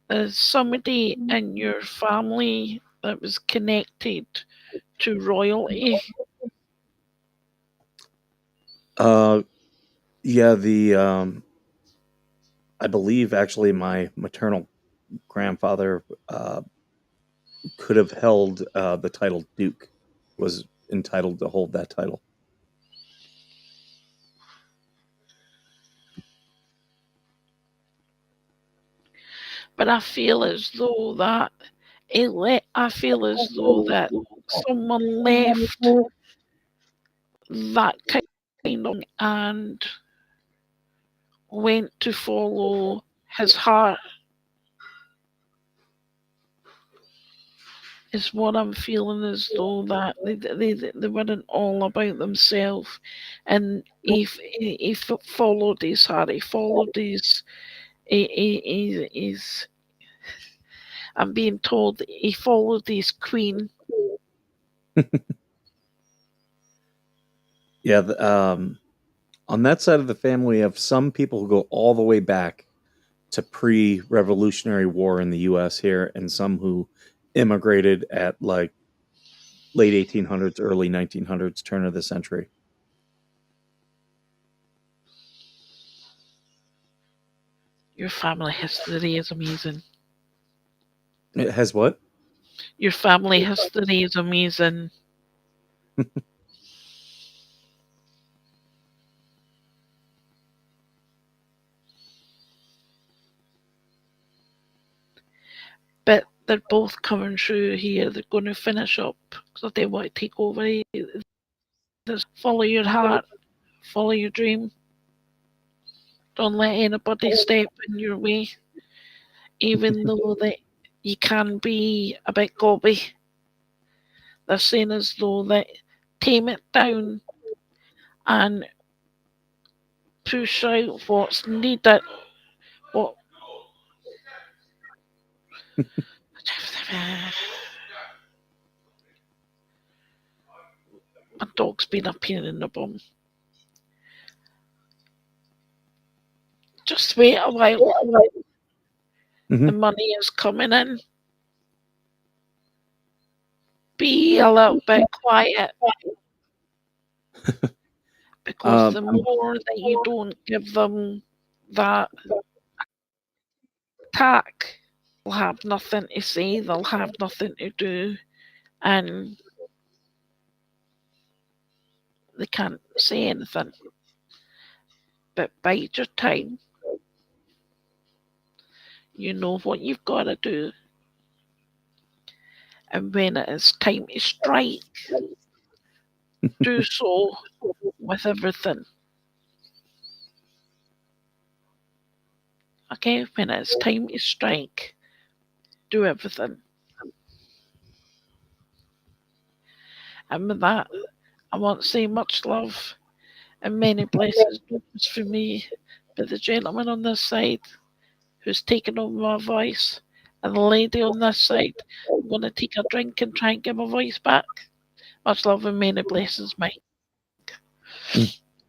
there's somebody in your family that was connected to royalty. Uh, yeah, the I believe actually my maternal grandfather could have held the title Duke, was entitled to hold that title. But I feel as though that I feel as though that someone left that kind of and went to follow his heart is what I'm feeling as though that they weren't all about themselves and he followed his heart, he followed his I'm being told that he followed his queen. Yeah, on that side of the family, we have some people who go all the way back to pre-Revolutionary War in the U.S. here, and some who immigrated at like late 1800s, early 1900s, turn of the century. Your family history is amazing. It has what? Your family history is amazing. But they're both coming through here. They're going to finish up because they want to take over. Just follow your heart, follow your dream. Don't let anybody step in your way, even though that you can be a bit gobby. They're saying as though that tame it down and push out what's needed. What my dog's been a pain in the bum. Just wait a while. The money is coming in. Be a little bit quiet. Because the more that you don't give them that attack, they'll have nothing to say, they'll have nothing to do, and they can't say anything. But bide your time. You know what you've got to do. And when it is time to strike, do so with everything. Okay, when it's time to strike, do everything. And with that, I want to say much love and many blessings, not just for me, but the gentleman on this side who's taken over my voice, and the lady on this side. I'm going to take a drink and try and get my voice back. Much love and many blessings, Mike.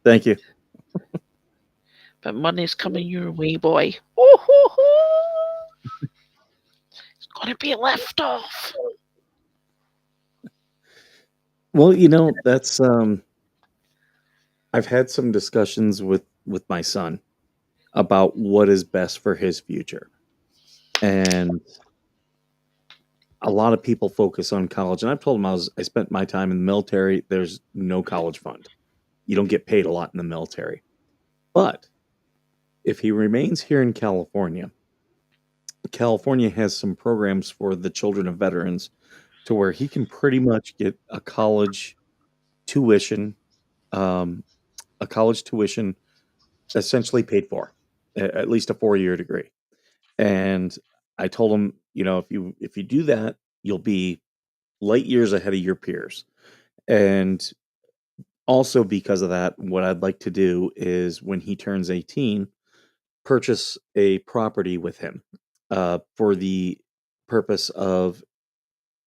Thank you. But money's coming your way, boy. It's going to be left off. Well, that's I've had some discussions with my son about what is best for his future. And a lot of people focus on college, and I've told him I spent my time in the military. There's no college fund. You don't get paid a lot in the military. But if he remains here in California has some programs for the children of veterans to where he can pretty much get a college tuition, a college tuition essentially paid for, at least a 4-year degree. And I told him, if you do that, you'll be light years ahead of your peers. And also because of that, what I'd like to do is when he turns 18, purchase a property with him for the purpose of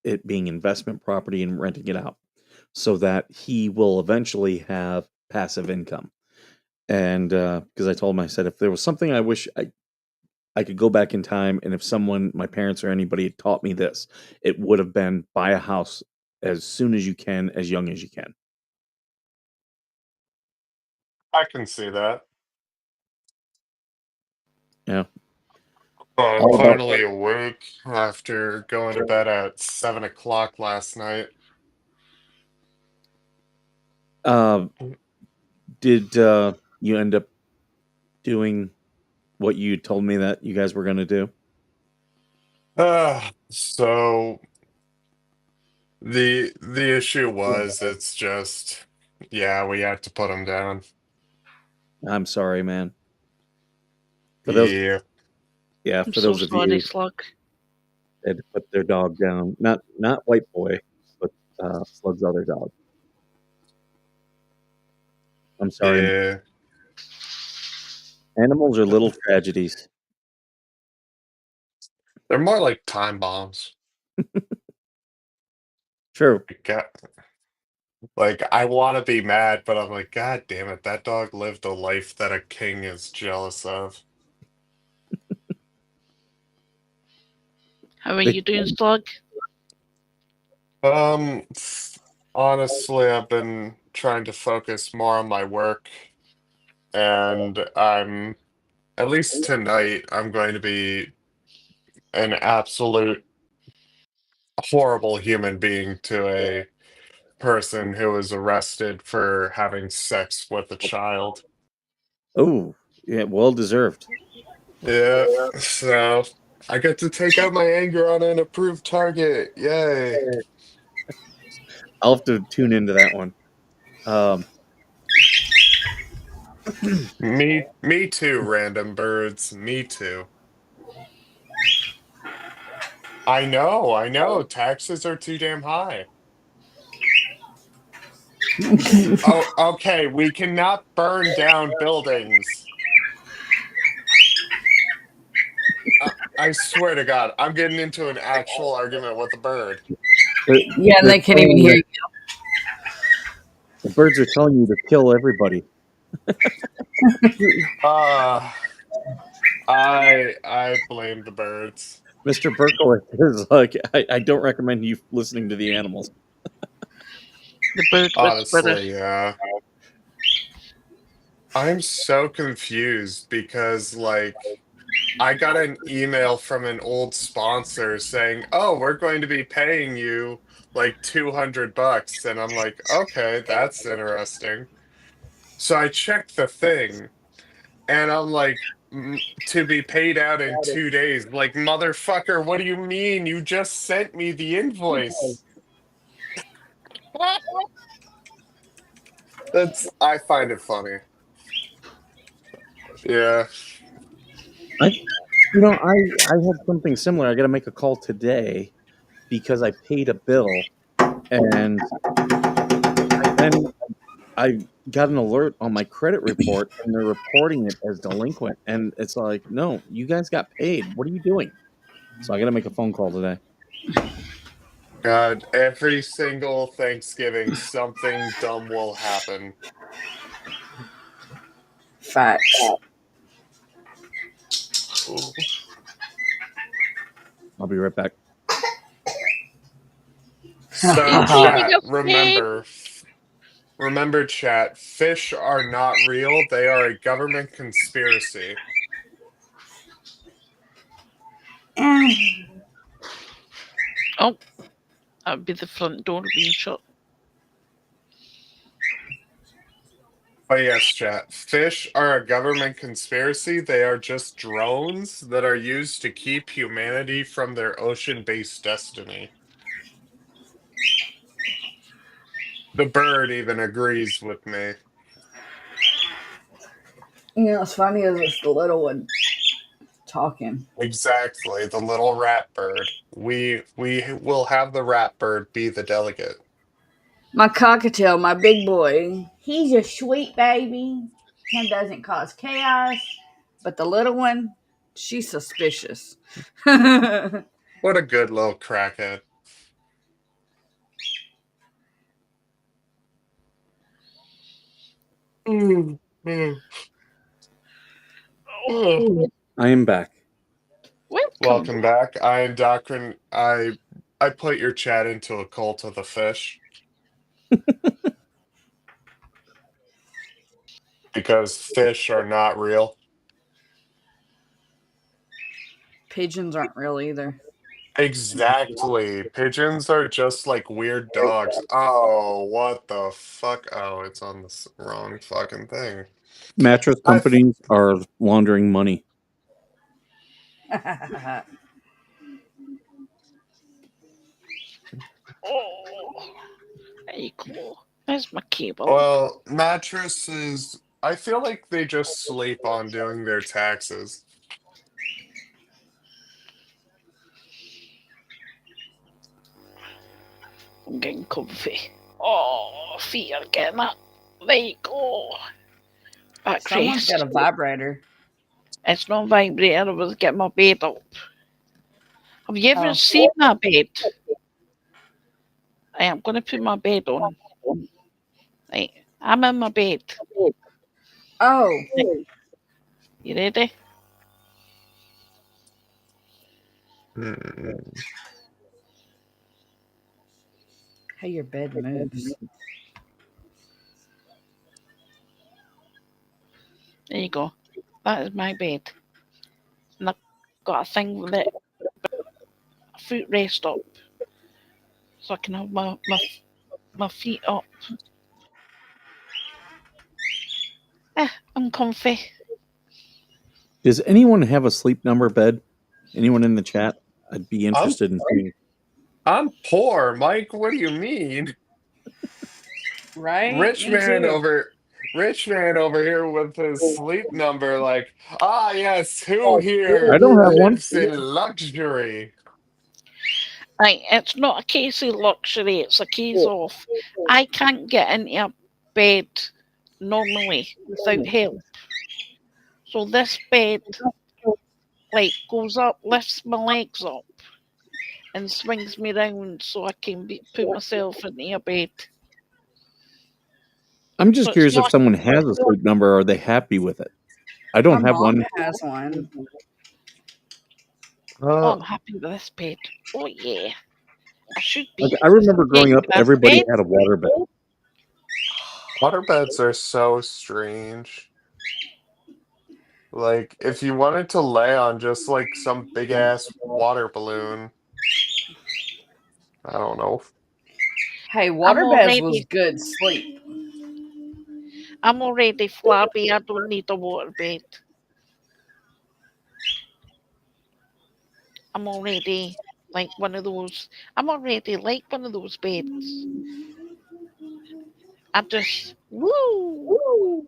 it being investment property and renting it out so that he will eventually have passive income. And because I told him, I said, if there was something I wish I could go back in time, and if someone, my parents or anybody, had taught me this, it would have been buy a house as soon as you can, as young as you can. I can see that. Yeah. I'm All about finally awake after going to bed at 7 o'clock last night. Did you end up doing what you told me that you guys were going to do? So the issue was it's just we had to put him down. I'm sorry, man. For those, Yeah. yeah, I'm for so those of sorry, you Slug. that had to put their dog down, not White Boy, but Slug's other dog. I'm sorry. Yeah. Animals are little tragedies. They're more like time bombs. Sure. Like I want to be mad, but I'm like, God damn it, that dog lived a life that a king is jealous of. How are you doing, Slug? Honestly, I've been trying to focus more on my work, and at least tonight, I'm going to be an absolute horrible human being to a person who was arrested for having sex with a child. Oh, yeah, well deserved. Yeah, so I get to take out my anger on an approved target. Yay. I'll have to tune into that one. Um, Me too, random birds. Me too. I know. Taxes are too damn high. Oh, okay. We cannot burn down buildings. I swear to God, I'm getting into an actual argument with a bird. Yeah, and they're they can't even telling hear you, you. the birds are telling you to kill everybody. Uh, I blame the birds. Mr. Berkowitz is like, I don't recommend you listening to the animals. The bird whisperer. Honestly, yeah. I'm so confused because like I got an email from an old sponsor saying, "Oh, we're going to be paying you like $200." And I'm like, "Okay, that's interesting." So I checked the thing and I'm like, to be paid out in 2 days. Like, motherfucker, what do you mean? You just sent me the invoice. I find it funny. Yeah. I, I had something similar. I got to make a call today because I paid a bill, and then I got an alert on my credit report, and they're reporting it as delinquent. And it's like, no, you guys got paid. What are you doing? So I got to make a phone call today. God, every single Thanksgiving, something dumb will happen. Facts. Ooh. I'll be right back. So, Speaking chat, of paid, remember, chat, fish are not real. They are a government conspiracy. oh, that would be the front door being shut. Oh, yes, chat. Fish are a government conspiracy. They are just drones that are used to keep humanity from their ocean-based destiny. The bird even agrees with me. You know, what's funny is it's the little one talking. Exactly, the little rat bird. We will have the rat bird be the delegate. My cockatiel, my big boy, he's a sweet baby. Him doesn't cause chaos. But the little one, she's suspicious. What a good little crackhead. Mm, mm, mm. I am back. Welcome. Welcome back. I put your chat into a cult of the fish because fish are not real. Pigeons aren't real either. Exactly. Pigeons are just like weird dogs. Oh, what the fuck? Oh, it's on the wrong fucking thing. Mattress I companies are laundering money. Oh, there you go. There's my cable. Well, mattresses, I feel like they just sleep on doing their taxes. I'm getting comfy. Oh, feet are getting up. There you go. Someone's Backrest. got a vibrator. It's not vibrating. I was getting my bed up. Have you ever Oh. seen my bed? I am going to put my bed on. Right. I'm in my bed. Oh. You ready? Hmm. How your bed moves. There you go. That is my bed. And I've got a thing with it. A foot rest up. So I can have my my feet up. I'm comfy. Does anyone have a sleep number bed? Anyone in the chat? I'd be I'm interested in seeing. I'm poor, Mike. What do you mean? Right? Rich Me man too. over Rich man over here with his sleep number, like, ah yes, who I here don't have one. lives in luxury? Right, it's not a case of luxury, it's a case of I can't get into a bed normally without help. So this bed like goes up, lifts my legs up and swings me round so I can put myself into a bed. I'm So just it's curious if not someone has a sleep number. Are they happy with it? I My don't have mom one. has one. oh, Uh, I'm happy with this bed. Oh yeah. I should Like, be I remember growing getting up, this everybody bed. had a water bed. Waterbeds are so strange. Like, if you wanted to lay on just like some big ass water balloon, I don't know. Hey, I'm waterbeds was already good sleep. I'm already flabby. I don't need a water bed. I'm already like one of those. I'm already like one of those beds. I just woo.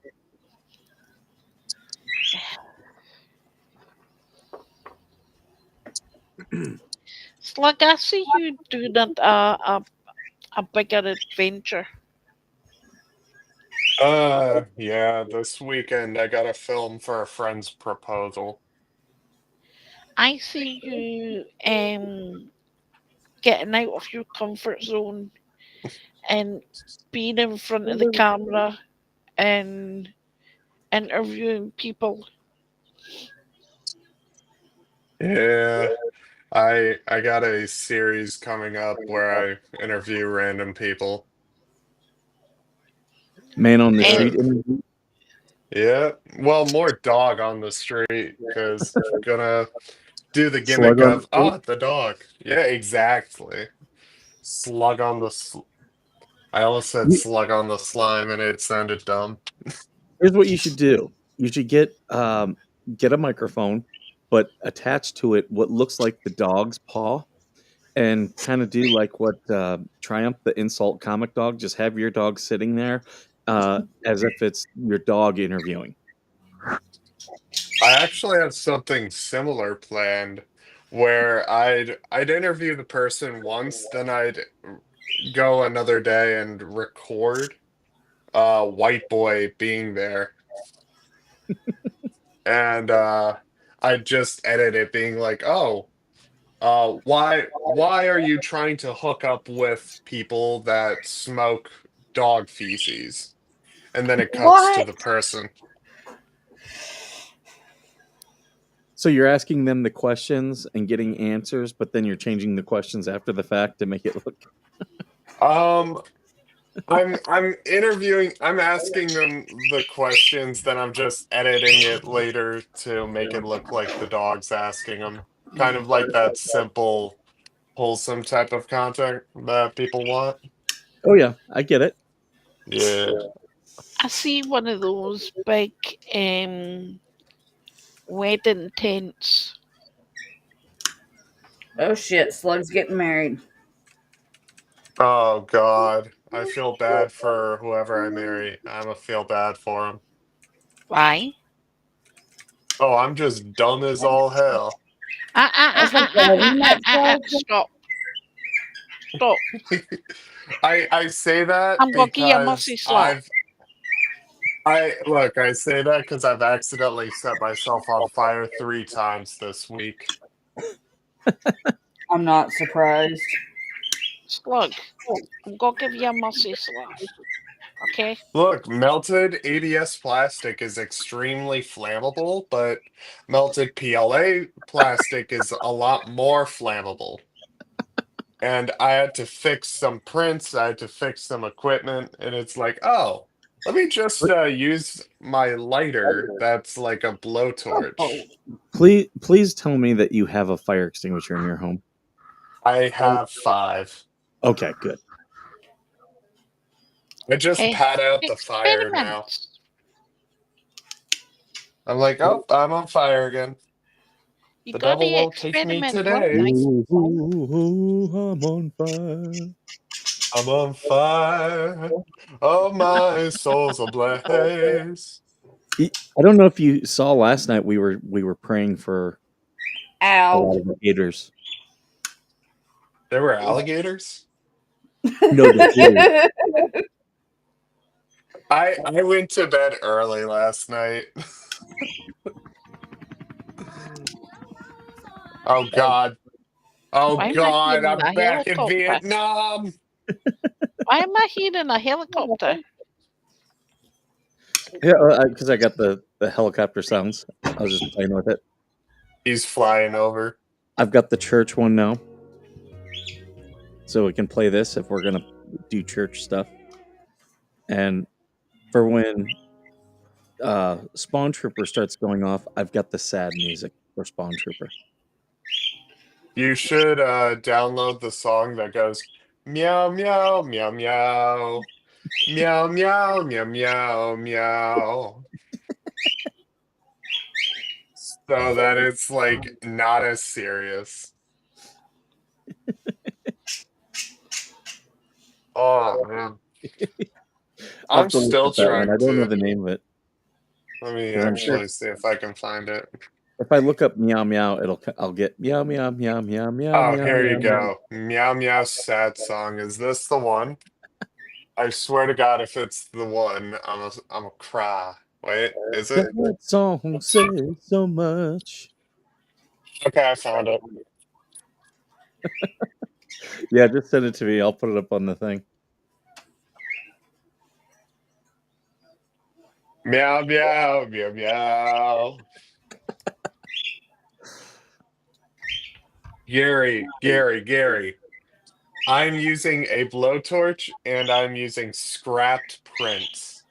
Slug, I see you doing a bigger adventure. Yeah, this weekend I got a film for a friend's proposal. I see you getting out of your comfort zone and being in front of the camera and interviewing people. Yeah, I got a series coming up where I interview random people. Man on the Uh, street interview. yeah, well, more dog on the street because gonna do the Slug gimmick on the of street. the dog. Yeah, exactly. Slug on the. I almost said You- slug on the slime, and it sounded dumb. Here's what you should do. You should get a microphone, but attach to it what looks like the dog's paw, and kind of do like what Triumph the Insult comic dog. Just have your dog sitting there, as if it's your dog interviewing. I actually have something similar planned, where I'd interview the person once, then I'd go another day and record white boy being there, and I'd just edit it being like, oh, why are you trying to hook up with people that smoke dog feces? And then it cuts to What? the person. So you're asking them the questions and getting answers, but then you're changing the questions after the fact to make it look. Um, I'm interviewing, I'm asking them the questions, then I'm just editing it later to make it look like the dog's asking them. Kind of like that simple, wholesome type of content that people want. Oh yeah, I get it. Yeah. I see one of those big wedding tents. Oh shit, Slug's getting married. Oh God. I feel bad for whoever I marry. I'm gonna feel bad for him. Why? Oh, I'm just dumb as all hell. That's like the Slug. Stop. Stop. I say that I'm gonna give you a because musty slap. I say that because I've accidentally set myself on fire 3 times this week. I'm not surprised. Slug, I'm gonna give you a musty slap. Okay? Look, melted ABS plastic is extremely flammable, but melted PLA plastic is a lot more flammable. And I had to fix some prints, I had to fix some equipment, and it's like, oh, let me just use my lighter that's like a blowtorch. Please tell me that you have a fire extinguisher in your home. I have 5. Okay, good. I just Hey, pat out the fire now. experiments. I'm like, oh, I'm on fire again. You The got devil to won't take me experiment one today. night. I'm on fire. I'm on fire. Oh, my soul's ablaze. I don't know if you saw last night. We were praying for a lot Ow. of the haters. There were alligators? No, the haters. I went to bed early last night. Oh, God. Oh, Why am I God, hearing I'm a back in helicopter? Vietnam. Why am I hearing a helicopter? Yeah, because I got the helicopter sounds. I was just playing with it. He's flying over. I've got the church one now, so we can play this if we're gonna do church stuff. And for when Spawn Trooper starts going off, I've got the sad music for Spawn Trooper. You should download the song that goes meow, meow, meow, meow. Meow, meow, meow, meow, meow. So that it's like not as serious. Oh, man. I'll have I'm to look still at that one. trying I don't know to. the name of it Let me because I'm sure actually see if I can find it. if I look up meow meow, I'll get meow meow meow meow meow Oh, meow here you meow meow. go. Meow Meow Sad Song. Is this the one? I swear to God, if it's the one, I'm a cry. Wait, is it? That song says so much. Okay, I found it. Yeah, just send it to me. I'll put it up on the thing. Meow, meow, meow, meow. Gary. I'm using a blowtorch and I'm using scrapped prints.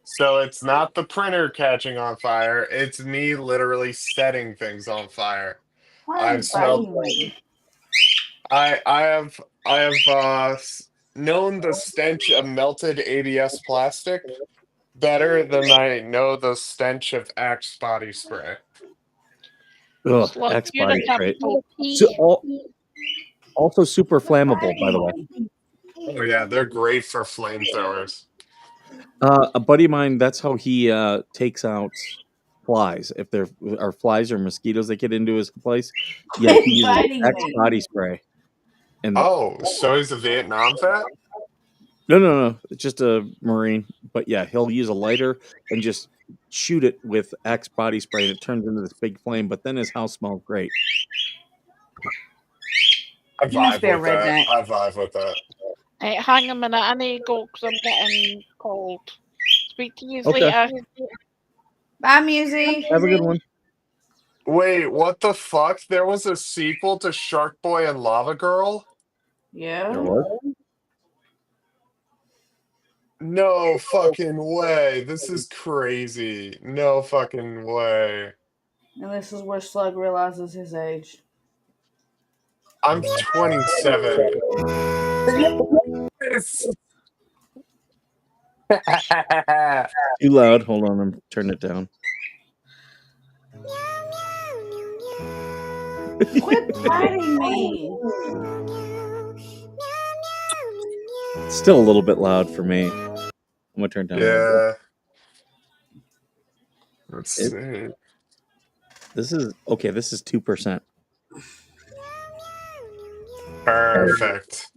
So it's not the printer catching on fire, it's me literally setting things on fire. Why are I've you smelled biting me? I have known the stench of melted ABS plastic better than I know the stench of Axe body spray. Ugh, Slug, X you're a body spray. capital So, P. also super Quit flammable, by the way. biting me. Oh yeah, they're great for flamethrowers. A buddy of mine, that's how he takes out flies. If there are flies or mosquitoes that get into his place, yeah, Quit he uses biting Axe me. body spray. And Oh, so he's a Vietnam vet? no, it's just a Marine. But yeah, he'll use a lighter and just shoot it with Axe body spray, and it turns into this big flame. But then his house smells great. I You must vibe be a with that. redneck. I vibe with that. Hey, hang a minute, I need to go because I'm getting cold. Speak to you Okay, later. Bye, Musie. have a good one. Wait, what the fuck? There was a sequel to Shark Boy and Lava Girl? There Yeah. was. No fucking way. This is crazy. No fucking way. And this is where Slug realizes his age. I'm 27. Yes. Too loud. Hold on, I'm turning it down. Quit biting me. It's still a little bit loud for me. I'm gonna turn it down a little bit. Yeah. Let's see. This is okay. This is 2%. Perfect.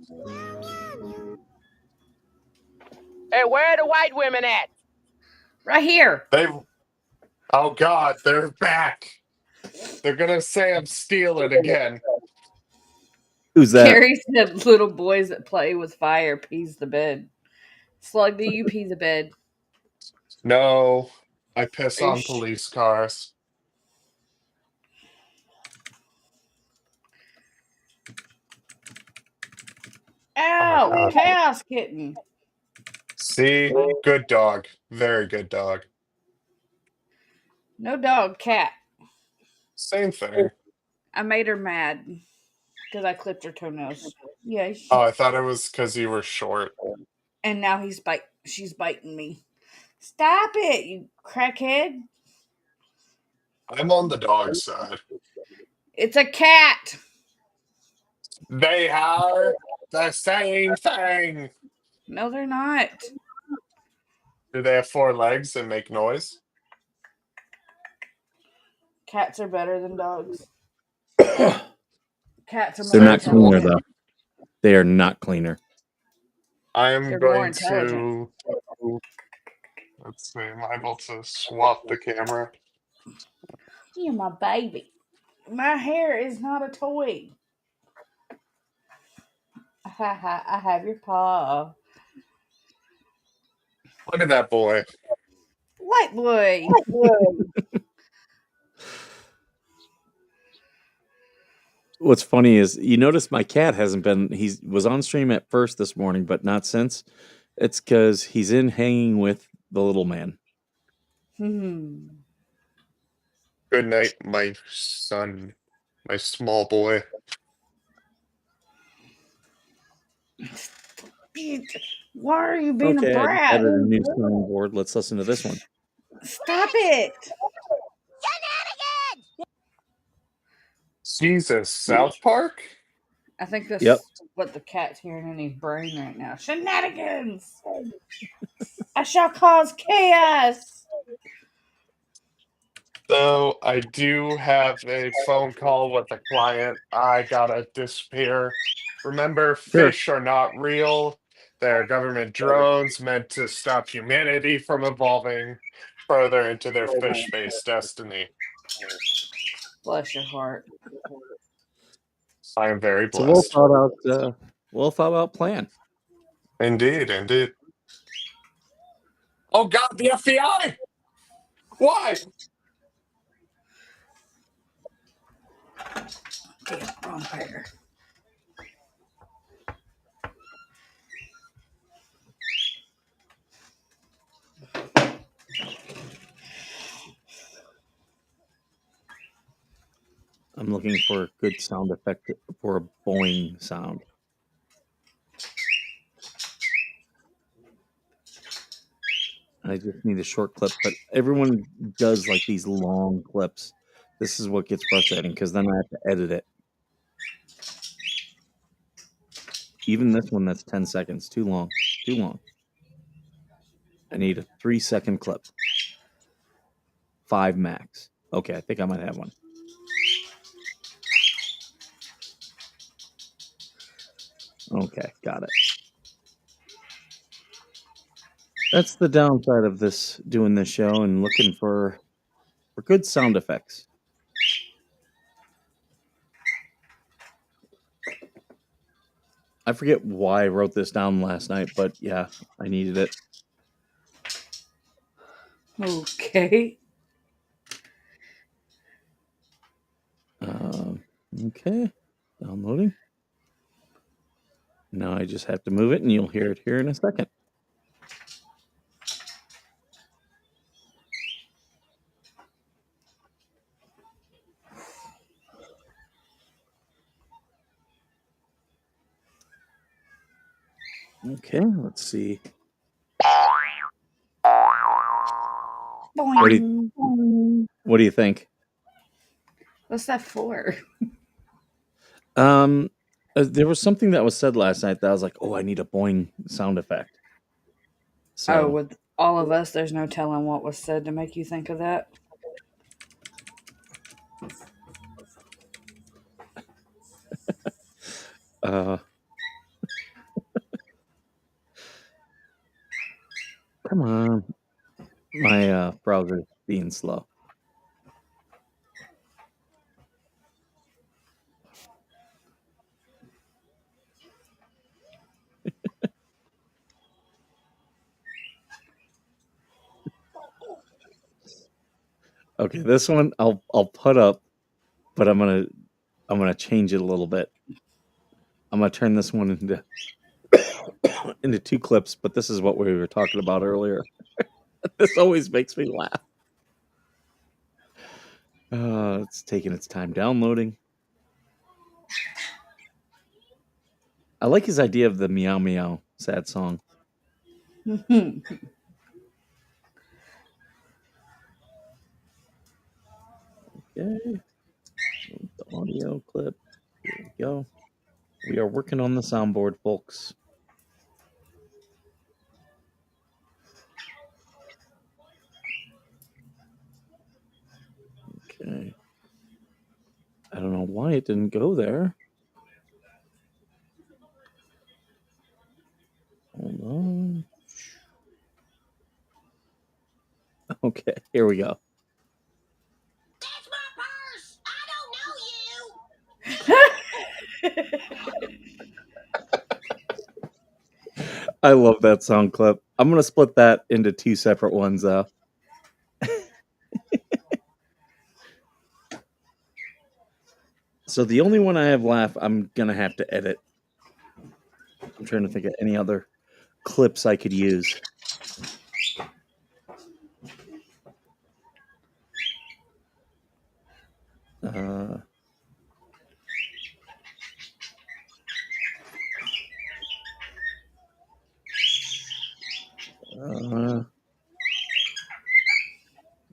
Hey, where are the white women at? Right here. Oh God, they're back. They're gonna say I'm stealing again. Who's that? Carrie said little boys that play with fire pees the bed. Slug, do you pee the bed? No, I piss on Ish. police cars. Oh my Ow! God. Chaos kitten. See? Good dog. Very good dog. No dog, cat. Same thing. I made her mad because I clipped her toenails. Yeah, Oh, I thought it was because you were short. And now she's biting me. Stop it, you crackhead. I'm on the dog side. It's a cat. They are the same thing. No, they're not. Do they have 4 legs and make noise? Cats are better than dogs. Cats are They're more not cleaner, intelligent. though. They are not cleaner. I am They're more going intelligent. to. Let's see. Am I able to swap the camera? You're my baby. My hair is not a toy. I have your paw. Look at that boy. White boy. What's funny is you notice my cat hasn't been. He was on stream at first this morning, but not since. It's because he's in hanging with the little man. Hmm. Good night, my son. My small boy. Why are you being a Okay, I just brat? added a new soundboard. Let's listen to this one. Stop it. Jesus, South Park? I think that's Yep. what the cat's hearing in his brain right now. Shenanigans. I shall cause chaos. So I do have a phone call with a client. I gotta disappear. Remember, Sure. fish are not real. They're government drones meant to stop humanity from evolving further into their fish-based destiny. Bless your heart. I am very It's a blessed. well thought out plan. Indeed, indeed. Oh God, the FBI! Why? Damn, wrong pair. I'm looking for a good sound effect for a boing sound. I just need a short clip, but everyone does like these long clips. This is what gets frustrating because then I have to edit it. Even this one that's 10 seconds, too long. Too long. I need a 3-second clip. 5 max. Okay, I think I might have one. Okay, got it. That's the downside of doing this show and looking for good sound effects. I forget why I wrote this down last night, but yeah, I needed it. Okay. Okay, downloading. Now I just have to move it and you'll hear it here in a second. Okay, let's see. What do you think? What's that for? There was something that was said last night that I was like, oh, I need a boing sound effect. So, Oh, with all of us, there's no telling what was said to make you think of that. come on. My browser's being slow. Okay, this one I'll put up, but I'm gonna change it a little bit. I'm gonna turn this one into into 2 clips, but this is what we were talking about earlier. This always makes me laugh. It's taking its time downloading. I like his idea of the meow meow sad song. Okay. The audio clip. Here we go. We are working on the soundboard, folks. Okay. I don't know why it didn't go there. Hold on. Okay, here we go. That's my purse. I don't know you. I love that sound clip. I'm going to split that into 2 separate ones, though. So the only one I have left, I'm going to have to edit. I'm trying to think of any other clips I could use.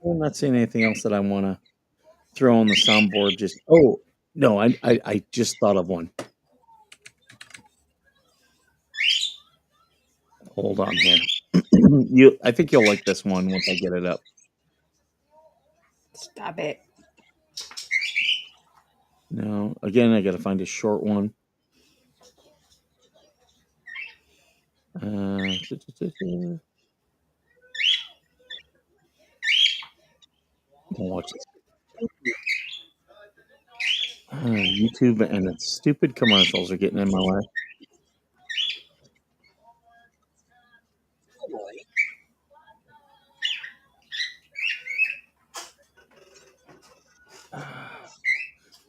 I'm not seeing anything else that I want to throw on the soundboard. Just no, I just thought of one. Hold on here. I think you'll like this one once I get it up. Stop it. No, again, I got to find a short one. Watch this. YouTube and its stupid commercials are getting in my way.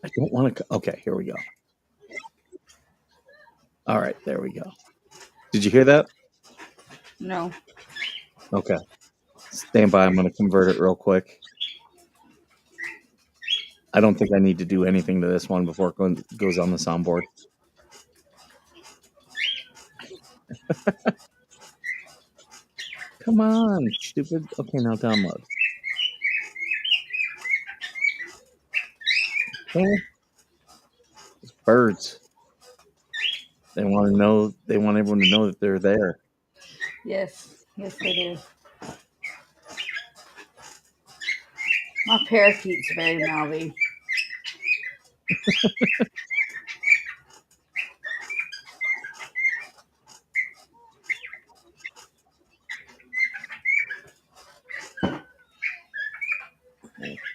I don't want to. Okay, here we go. All right, there we go. Did you hear that? No. Okay. Stand by. I'm going to convert it real quick. I don't think I need to do anything to this one before it goes on the soundboard. Come on, stupid. Okay, now download. Okay. Birds. They want to know. They want everyone to know that they're there. Yes. Yes, they do. My parakeet's very mouthy.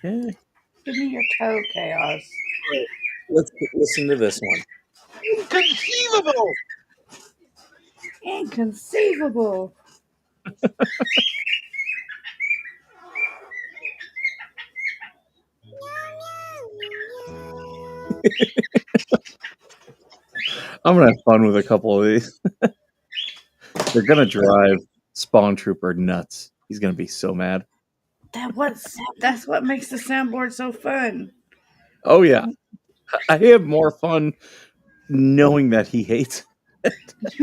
Okay. Give me your toe, Chaos. Let's listen to this one. Inconceivable! Inconceivable. I'm gonna have fun with a couple of these. They're gonna drive Spawn Trooper nuts. He's gonna be so mad. That's what makes the soundboard so fun. Oh yeah, I have more fun knowing that he hates. That's my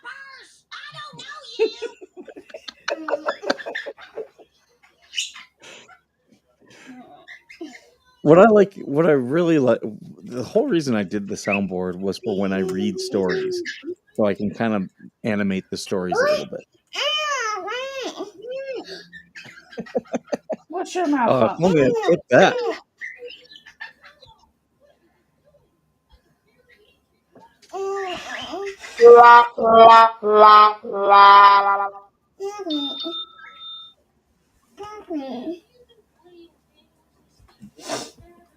purse. I don't know you. What I really like, the whole reason I did the soundboard was for when I read stories, so I can kind of animate the stories a little bit. What's your mouth I'm gonna clip that.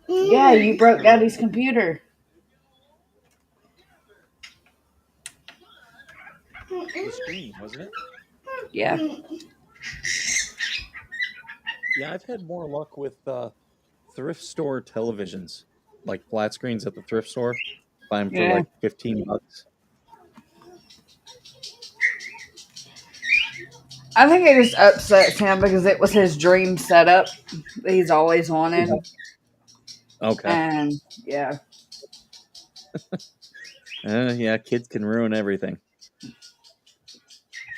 Yeah, you broke Daddy's computer. The screen, wasn't it? Yeah. Yeah, I've had more luck with thrift store televisions, like flat screens at the thrift store. Buy them for Yeah. like $15. I think it just upsets him because it was his dream setup that he's always wanted. Okay. And yeah. Yeah, kids can ruin everything.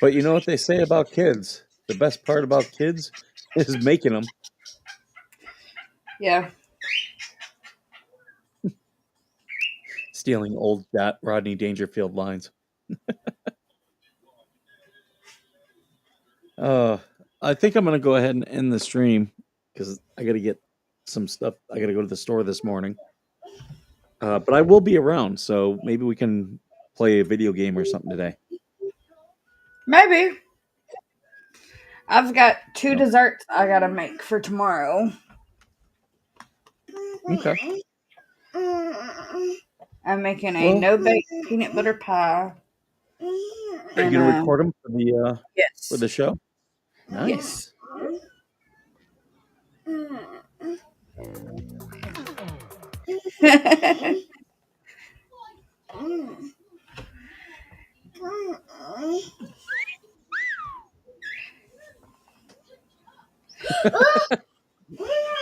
But you know what they say about kids? The best part about kids is making them. Yeah. Stealing old Rodney Dangerfield lines. I think I'm going to go ahead and end the stream because I got to get some stuff. I got to go to the store this morning. But I will be around, so maybe we can play a video game or something today. Maybe. I've got 2 No. desserts I gotta make for tomorrow. Okay. I'm making a no-bake peanut butter pie. Are you going to record them for the Yes. for the show? Nice. Yes.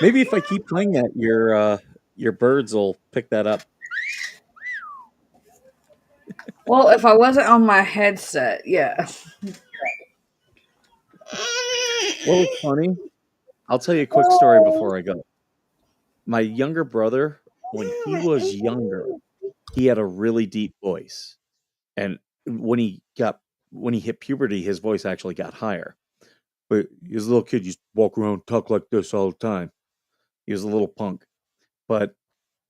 Maybe if I keep playing that, your birds will pick that up. Well, if I wasn't on my headset, yeah. Well, it's funny. I'll tell you a quick story before I go. My younger brother, when he was younger, he had a really deep voice, and when he hit puberty, his voice actually got higher. But as a little kid, he used to walk around and talk like this all the time. He was a little punk. But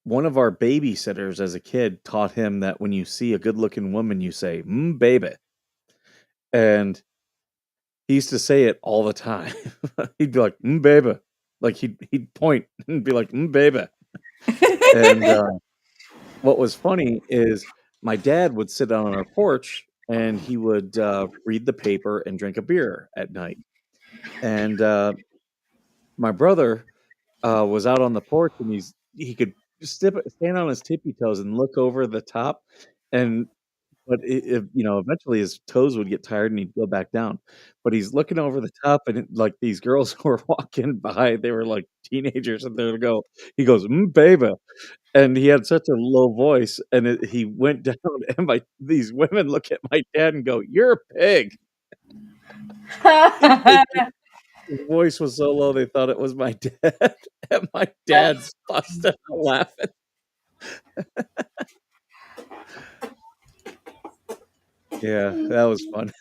one of our babysitters as a kid taught him that when you see a good-looking woman, you say, baby. And he used to say it all the time. He'd be like, baby. Like he'd point and be like, baby. And what was funny is my dad would sit down on our porch and he would read the paper and drink a beer at night. And my brother was out on the porch and he could stand on his tippy toes and look over the top. But eventually his toes would get tired and he'd go back down. But he's looking over the top, and like these girls were walking by, they were like teenagers, and he goes, baby. And he had such a low voice, and he went down, and these women look at my dad and go, "You're a pig." His voice was so low, they thought it was my dad, and my dad's busted laughing. Yeah, that was fun.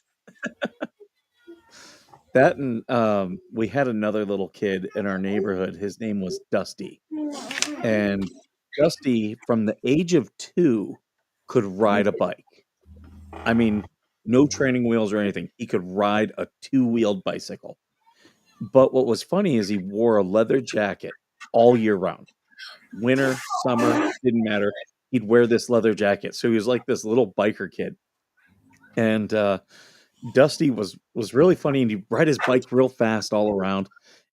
That and we had another little kid in our neighborhood. His name was Dusty. And Dusty, from the age of 2, could ride a bike. I mean, no training wheels or anything. He could ride a 2-wheeled bicycle. But what was funny is he wore a leather jacket all year round. Winter, summer, didn't matter. He'd wear this leather jacket. So he was like this little biker kid. And Dusty was really funny, and he'd ride his bike real fast all around.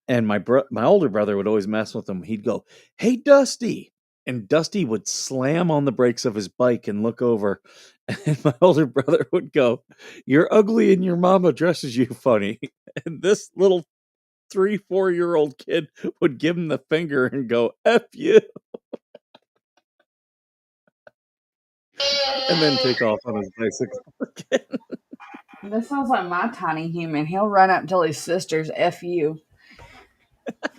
And my older brother would always mess with him. He'd go, "Hey, Dusty." And Dusty would slam on the brakes of his bike and look over. And my older brother would go, "You're ugly and your mama dresses you funny." And this little 3-4-year-old kid would give him the finger and go, "F you." And then take off on his bicycle again. That sounds like my tiny human. He'll run up till his sister's F you.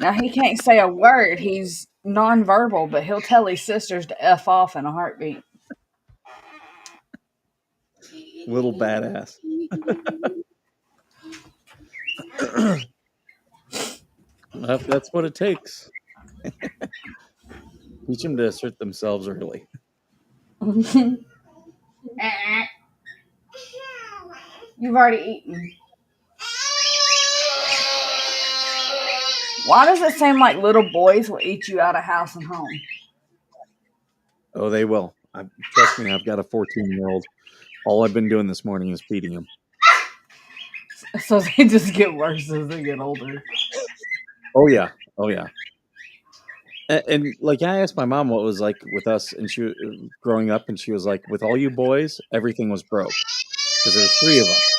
Now, he can't say a word. He's nonverbal, but he'll tell his sisters to F off in a heartbeat. Little badass. That's what it takes. Teach them to assert themselves early. You've already eaten. Why does it seem like little boys will eat you out of house and home? Oh, they will. Trust me, I've got a 14-year-old. All I've been doing this morning is feeding him. So they just get worse as they get older. Oh yeah. And like I asked my mom what it was like with us, and she growing up, and she was like, "With all you boys, everything was broke because there were 3 of us."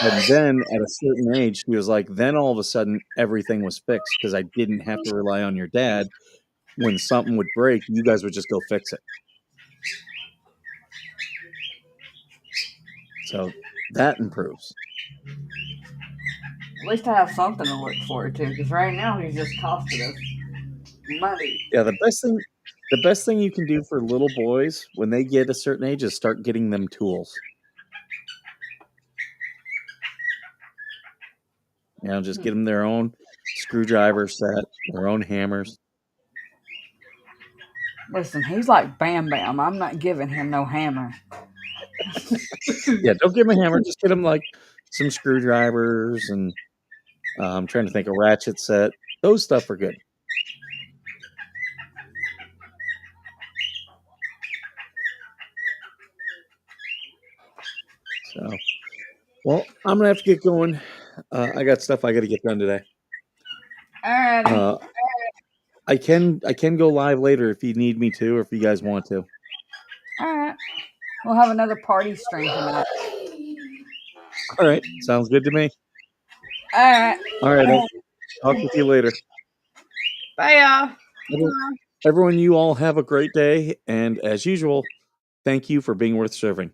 And then at a certain age, she was like, "Then all of a sudden, everything was fixed because I didn't have to rely on your dad. When something would break, you guys would just go fix it." So that improves. At least I have something to look forward to, because right now he's just costing us money. Yeah, the best thing you can do for little boys when they get a certain age is start getting them tools. You know, just get them their own screwdriver set, their own hammers. Listen, he's like Bam Bam. I'm not giving him no hammer. Yeah, don't give him a hammer. Just get him like some screwdrivers and I'm trying to think, a ratchet set. Those stuff are good. So, well, I'm gonna have to get going. I got stuff I got to get done today. Alrighty. I can go live later if you need me to, or if you guys want to. Alright. We'll have another party stream tonight. All right, sounds good to me. Alright. All right, I'll talk with you later. Bye, y'all. Everyone, you all have a great day, and as usual, thank you for being worth serving.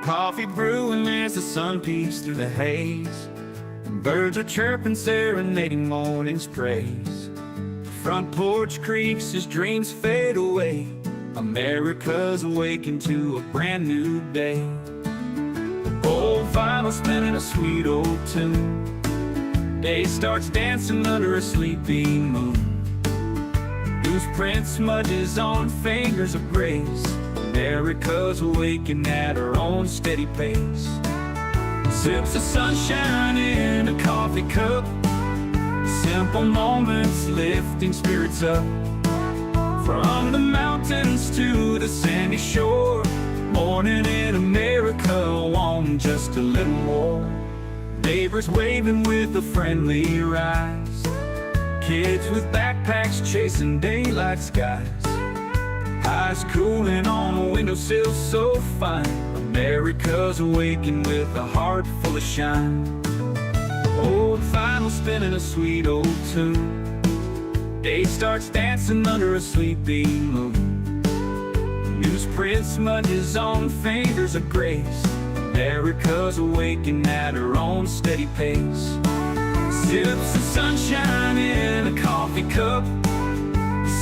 Coffee brewing as the sun peeks through the haze. Birds are chirping, serenading morning's praise. Front porch creaks as dreams fade away. America's awakened to a brand new day. Old vinyl spinning a sweet old tune. Day starts dancing under a sleepy moon. Loose print smudges on fingers of grace. America's awakened at her own steady pace. Sips of sunshine in a coffee cup. Simple moments lifting spirits up. From the mountains to the sandy shore. Morning in America, want just a little more. Neighbors waving with a friendly rise. Kids with backpacks chasing daylight skies. Eyes cooling on a windowsill so fine. America's awakened with a heart full of shine. Old vinyl spinning a sweet old tune. Day starts dancing under a sleepy moon. Newsprint smudges on fingers of grace. America's awakened at her own steady pace. Sips of sunshine in a coffee cup.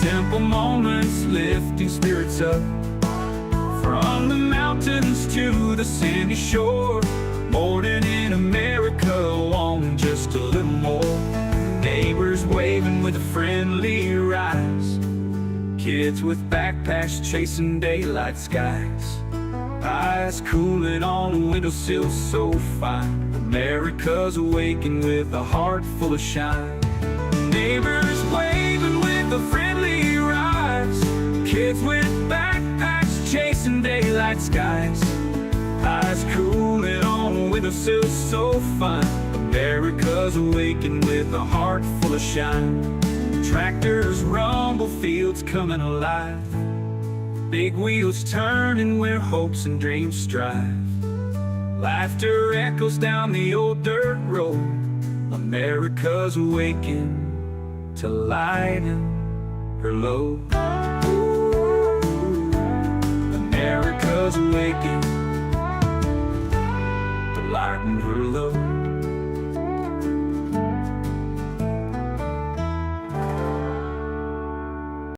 Simple moments lifting spirits up. From the mountains to the sandy shore. Morning in America, wanting just a little more. Neighbors waving with a friendly rise. Kids with backpacks chasing daylight skies. Eyes cooling on a windowsill so fine. America's awakened with a heart full of shine. Neighbors waving with a friendly rise. Kids with backpacks chasing daylight skies. Eyes cooling on a windowsill so fine. America's awakened with a heart full of shine. Tractors rumble, fields coming alive. Big wheels turning where hopes and dreams strive. Laughter echoes down the old dirt road. America's awakened to lighten her load. America's awakened to lighten her load.